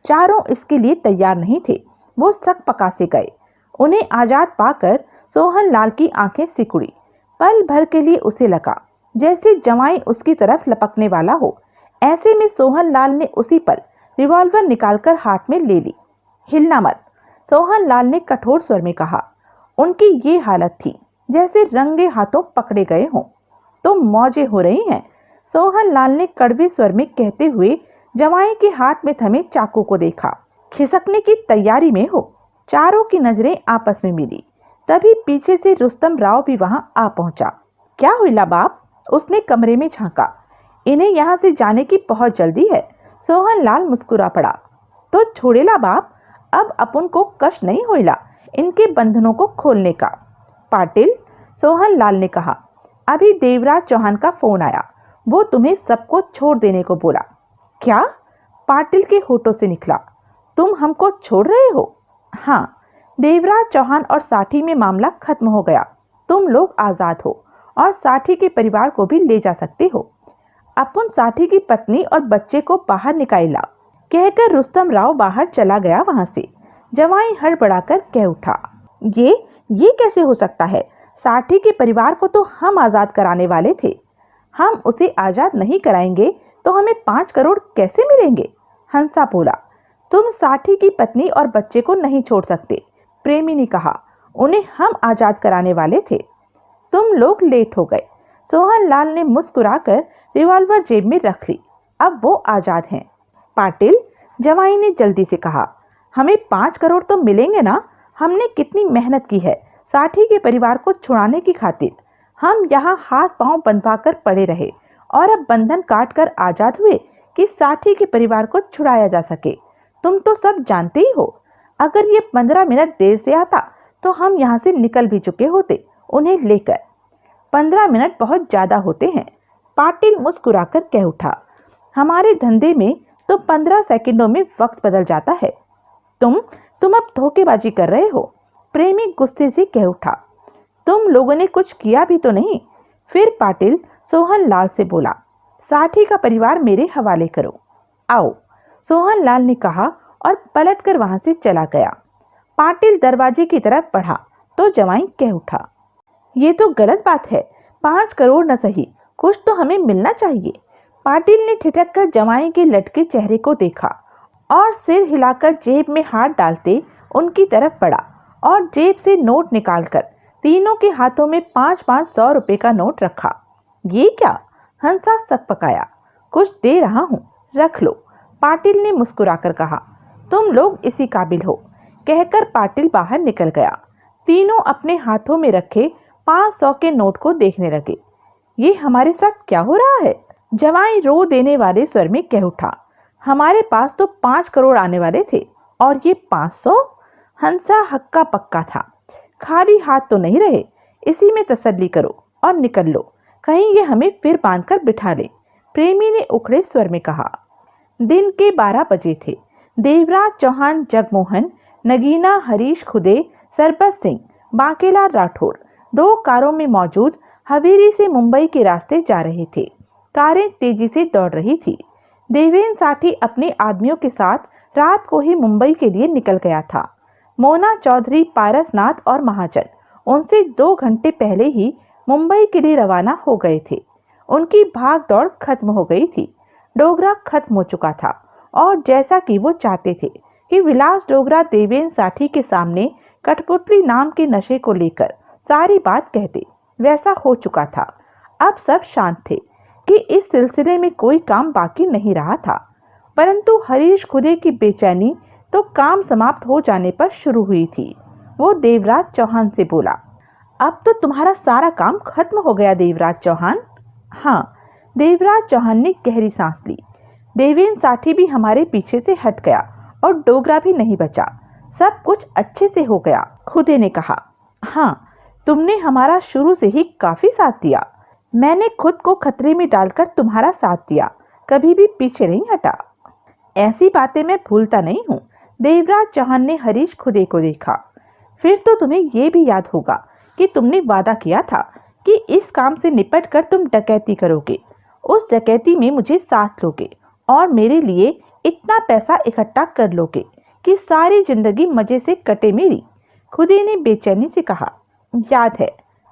चारों इसके लिए तैयार नहीं थे। वो सक पका से गए। उन्हें आजाद पाकर सोहन लाल की आंखें सिकुड़ी। पल भर के लिए उसे लगा जैसे जवाई उसकी तरफ लपकने वाला हो। ऐसे में सोहन लाल ने उसी पल रिवॉल्वर निकालकर हाथ में ले ली। हिलना मत, सोहन लाल ने कठोर स्वर में कहा। उनकी ये हालत थी जैसे रंगे हाथों पकड़े गए हों। तो मौजें हो रही हैं, सोहन लाल ने कड़वे स्वर में कहते हुए जवाई के हाथ में थमे चाकू को देखा। खिसकने की तैयारी में हो। चारों की नजरें आपस में मिली। तभी पीछे से रुस्तम राव भी वहां आ पहुंचा। क्या हुआ बाप? उसने कमरे में झांका। इन्हें यहां से जाने की बहुत जल्दी है, सोहन लाल मुस्कुरा पड़ा। तो छोड़ेला बाप, अब अपन को कष्ट नहीं होइला इनके बंधनों को खोलने का। पाटिल, सोहन लाल ने कहा, अभी देवराज चौहान का फोन आया, वो तुम्हें सबको छोड़ देने को बोला। क्या? पाटिल के होठों से निकला। तुम हमको छोड़ रहे हो? हाँ, देवराज चौहान और साठी में मामला खत्म हो गया। तुम लोग आजाद हो और साठी के परिवार को भी ले जा सकते हो। अपन साठी की पत्नी और बच्चे को बाहर निकाला, कहकर रुस्तम राव बाहर चला गया वहां से। जवाई हड़बड़ाकर कह उठा, ये कैसे हो सकता है? साठी के परिवार को तो हम आजाद कराने वाले थे। हम उसे आजाद नहीं कराएंगे तो हमें 5 करोड़ कैसे मिलेंगे? हंसा बोला। तुम साठी की पत्नी और बच्चे को नहीं छोड़ सकते, प्रेमी ने कहा। उन्हें हम आजाद कराने वाले थे। तुम लोग लेट हो गए। सोहन लाल ने मुस्कुराकर रिवॉल्वर जेब में रख ली। अब वो आजाद हैं। पाटिल, जवाई ने जल्दी से कहा, हमें 5 करोड़ तो मिलेंगे ना? हमने कितनी मेहनत की है साठी के परिवार को छुड़ाने की खातिर। हम यहाँ हाथ पांव बंधवाकर पड़े रहे और अब बंधन काट कर आजाद हुए कि साठी के परिवार को छुड़ाया जा सके। तुम तो सब जानते ही हो। अगर ये 15 मिनट देर से आता तो हम यहाँ से निकल भी चुके होते उन्हें लेकर। 15 मिनट बहुत ज्यादा होते हैं, पाटिल मुस्कुराकर कह उठा। हमारे धंधे में तो 15 सेकंडों में वक्त बदल जाता है। तुम अब धोखेबाजी कर रहे हो, प्रेमी गुस्से से कह उठा। तुम लोगों ने कुछ किया भी तो नहीं। फिर पाटिल सोहन लाल से बोला, साठी का परिवार मेरे हवाले करो। आओ, सोहन लाल ने कहा और पलटकर वहां से चला गया। पाटिल दरवाजे की तरफ बढ़ा तो जवाई कह उठा, ये तो गलत बात है। 5 करोड़ न सही, कुछ तो हमें मिलना चाहिए। पाटिल ने ठिठक कर जवाई के लटके चेहरे को देखा और सिर हिलाकर जेब में हाथ डालते उनकी तरफ बढ़ा और जेब से नोट निकालकर तीनों के हाथों में 5-5 100 रुपए का नोट रखा। ये क्या? हंसा सक पकाया। कुछ दे रहा हूँ, रख लो, पाटिल ने मुस्कुराकर कहा। तुम लोग इसी काबिल हो, कहकर पाटिल बाहर निकल गया। तीनों अपने हाथों में रखे 500 के नोट को देखने लगे। ये हमारे साथ क्या हो रहा है? जवाई रो देने वाले स्वर में कह उठा, हमारे पास तो 5 करोड़ आने वाले थे और ये 500? हंसा हक्का पक्का था। खाली हाथ तो नहीं रहे, इसी में तसल्ली करो और निकल लो, कहीं ये हमें फिर बांधकर बिठा ले, प्रेमी ने उखड़े स्वर में कहा। दिन के 12 बजे थे। देवराज चौहान, जगमोहन, नगीना, हरीश खुदे, सरबत सिंह, बांकेला राठौर 2 कारों में मौजूद हवेली से मुंबई के रास्ते जा रहे थे। कारें तेजी से दौड़ रही थी। देवेंद्र साठी अपने आदमियों के साथ रात को ही मुंबई के लिए निकल गया था। मोना चौधरी, पारसनाथ और महाजन उनसे 2 घंटे पहले ही मुंबई के लिए रवाना हो गए थे। उनकी भाग दौड़ खत्म हो गई थी। डोगरा खत्म हो चुका था और जैसा कि वो चाहते थे कि विलास डोगरा देवेंद्र साठी के सामने कठपुतली नाम के नशे को लेकर सारी बात कहते। वैसा हो चुका था। अब सब शांत थे कि इस सिलसिले में कोई काम बाकी नहीं रहा था। परंतु हरीश खुदे की बेचैनी तो काम समाप्त हो जाने पर शुरू हुई थी। वो देवराज चौहान से बोला, अब तो तुम्हारा सारा काम खत्म हो गया देवराज चौहान। हाँ, देवराज चौहान ने गहरी सांस ली। देवेंद्र साठी भी हमारे पीछे से हट गया और डोगरा भी नहीं बचा। सब कुछ अच्छे से हो गया। खुदे ने कहा, हाँ, तुमने हमारा शुरू से ही काफी साथ दिया। मैंने खुद को खतरे में डालकर तुम्हारा साथ दिया, कभी भी पीछे नहीं हटा। ऐसी बातें मैं भूलता नहीं हूँ। देवराज चौहान ने हरीश खुदे को देखा। फिर तो तुम्हें ये भी याद होगा कि तुमने वादा किया था कि इस काम से निपट कर तुम डकैती करोगे। उस डकैती में मुझे साथ लोगे और मेरे लिए इतना पैसा इकट्ठा कर लोगे कि सारी जिंदगी मजे से कटे मेरी। खुदे ने बेचैनी से कहा, याद है।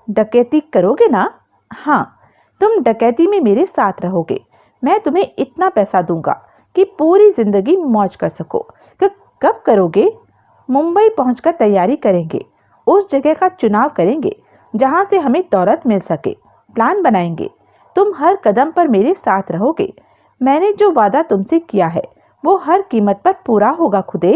डकैती करोगे ना? हाँ, तुम डकैती में मेरे साथ रहोगे। मैं तुम्हें इतना पैसा दूंगा कि पूरी जिंदगी मौज कर सको। कब करोगे? मुंबई पहुंचकर तैयारी करेंगे। उस जगह का चुनाव करेंगे जहां से हमें दौलत मिल सके। प्लान बनाएंगे। तुम हर कदम पर मेरे साथ रहोगे। मैंने जो वादा तुमसे किया है वो हर कीमत पर पूरा होगा खुदे।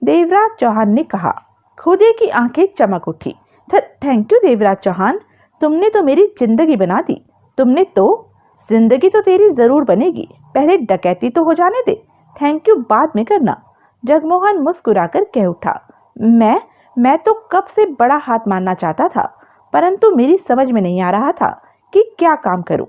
देवराज चौहान ने कहा। खुदे की आंखें चमक उठी। थैंक यू देवराज चौहान, तुमने तो मेरी जिंदगी बना दी। तुमने तो जिंदगी तो तेरी जरूर बनेगी, पहले डकैती तो हो जाने दे। थैंक यू बाद में करना। जगमोहन मुस्कुराकर कह उठा, मैं तो कब से बड़ा हाथ मारना चाहता था, परंतु मेरी समझ में नहीं आ रहा था कि क्या काम करूं,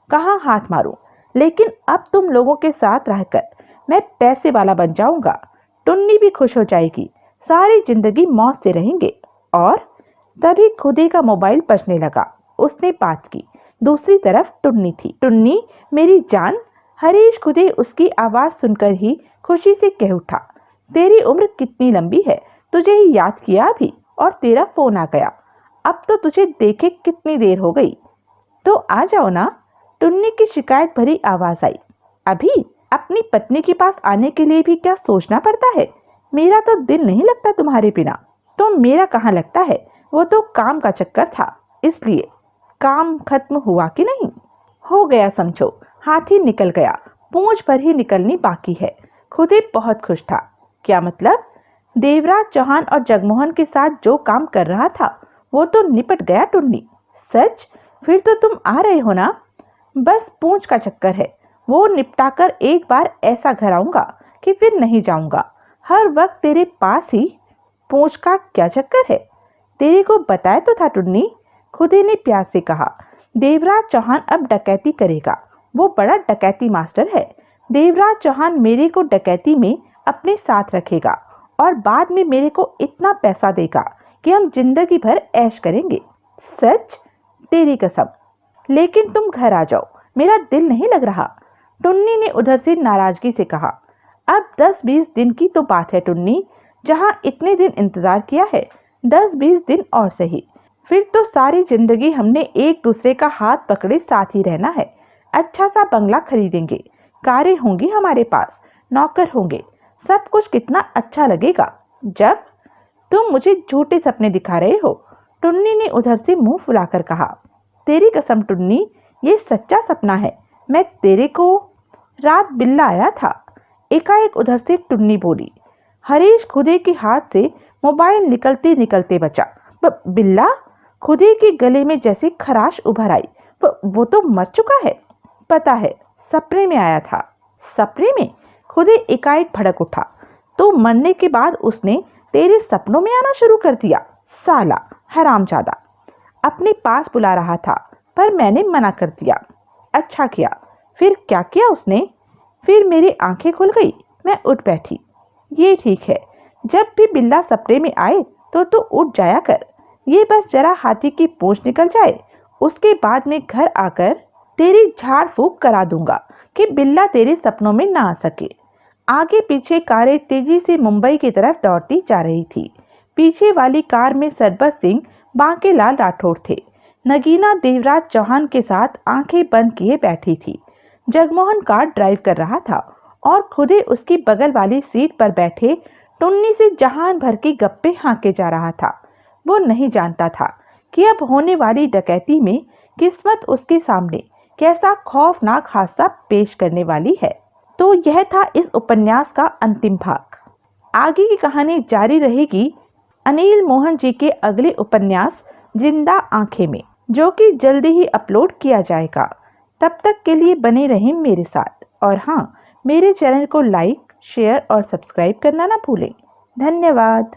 कहां हाथ मारूं। लेकिन अब तुम लोगों के साथ रहकर मैं पैसे वाला बन जाऊंगा। टुन्नी भी खुश हो जाएगी, सारी जिंदगी मौज से रहेंगे। और तभी खुदे का मोबाइल बजने लगा। उसने बात की। दूसरी तरफ टुन्नी थी। टुन्नी मेरी जान। हरीश खुदे उसकी आवाज सुनकर ही खुशी से कह उठा, तेरी उम्र कितनी लंबी है, तुझे ही याद किया अभी और तेरा फोन आ गया। अब तो तुझे देखे कितनी देर हो गई, तो आ जाओ ना। टुन्नी की शिकायत भरी आवाज आई। अभी अपनी पत्नी के पास आने के लिए भी क्या सोचना पड़ता है? मेरा तो दिल नहीं लगता तुम्हारे बिना। तो मेरा कहाँ लगता है, वो तो काम का चक्कर था, इसलिए। काम खत्म हुआ कि नहीं? हो गया समझो, हाथी निकल गया, पूंछ पर ही निकलनी बाकी है। खुदे बहुत खुश था। क्या मतलब? देवराज चौहान और जगमोहन के साथ जो काम कर रहा था वो तो निपट गया। टुन्नी, सच? फिर तो तुम आ रहे हो ना? बस पूंछ का चक्कर है, वो निपटाकर एक बार ऐसा घर आऊंगा कि फिर नहीं जाऊंगा। हर वक्त तेरे पास ही। पूंछ का क्या चक्कर है? तेरे को बताया तो था टुन्नी, खुदे ने प्यार से कहा। देवराज चौहान अब डकैती करेगा, वो बड़ा डकैती मास्टर है। देवराज चौहान मेरे को डकैती में अपने साथ रखेगा और बाद में मेरे को इतना पैसा देगा कि हम जिंदगी भर ऐश करेंगे। सच? तेरी कसम। लेकिन तुम घर आ जाओ, मेरा दिल नहीं लग रहा। टुन्नी ने उधर से नाराजगी से कहा। अब 10-20 दिन की तो बात है टुन्नी, जहां इतने दिन इंतजार किया है, 10-20 दिन और सही। फिर तो सारी जिंदगी हमने एक दूसरे का हाथ पकड़े साथ ही रहना है। अच्छा सा बंगला खरीदेंगे, कारें होंगी हमारे पास, नौकर होंगे, सब कुछ कितना अच्छा लगेगा। जब तुम मुझे झूठे सपने दिखा रहे हो, टुन्नी ने उधर से मुंह फुलाकर कहा। तेरी कसम टुन्नी, ये सच्चा सपना है। मैं तेरे को रात बिल्ला आया था। एकाएक उधर से टुन्नी बोली। हरीश खुदे के हाथ से मोबाइल निकलते निकलते बचा। बिल्ला? खुदे के गले में जैसे खराश उभर आई। वो तो मर चुका है। पता है, सपने में आया था। सपने में? खुदे एकाएक भड़क उठा। तो मरने के बाद उसने तेरे सपनों में आना शुरू कर दिया? साला हरामजादा, अपने पास बुला रहा था पर मैंने मना कर दिया। अच्छा किया। फिर क्या किया उसने? फिर मेरी आंखें खुल गई, मैं उठ बैठी। ये ठीक है, जब भी बिल्ला सपने में आए तो तू उठ जाया कर। ये बस जरा हाथी की पूंछ निकल जाए, उसके बाद में घर आकर तेरी झाड़ फूक करा दूंगा कि बिल्ला तेरे सपनों में ना आ सके। आगे पीछे कारें तेजी से मुंबई की तरफ दौड़ती जा रही थी। पीछे वाली कार में सरबत सिंह बांकेलाल राठौड़ थे। नगीना देवराज चौहान के साथ आंखें बंद किए बैठी थी। जगमोहन कार ड्राइव कर रहा था और खुदे उसकी बगल वाली सीट पर बैठे टुन्नी से जहान भर की गप्पे हाँके जा रहा था। वो नहीं जानता था कि अब होने वाली डकैती में किस्मत उसके सामने कैसा खौफनाक हादसा पेश करने वाली है। तो यह था इस उपन्यास का अंतिम भाग। आगे की कहानी जारी रहेगी अनिल मोहन जी के अगले उपन्यास जिंदा आंखें में, जो कि जल्दी ही अपलोड किया जाएगा। तब तक के लिए बने रहें मेरे साथ, और हाँ, मेरे चैनल को लाइक, शेयर और सब्सक्राइब करना ना भूलें। धन्यवाद।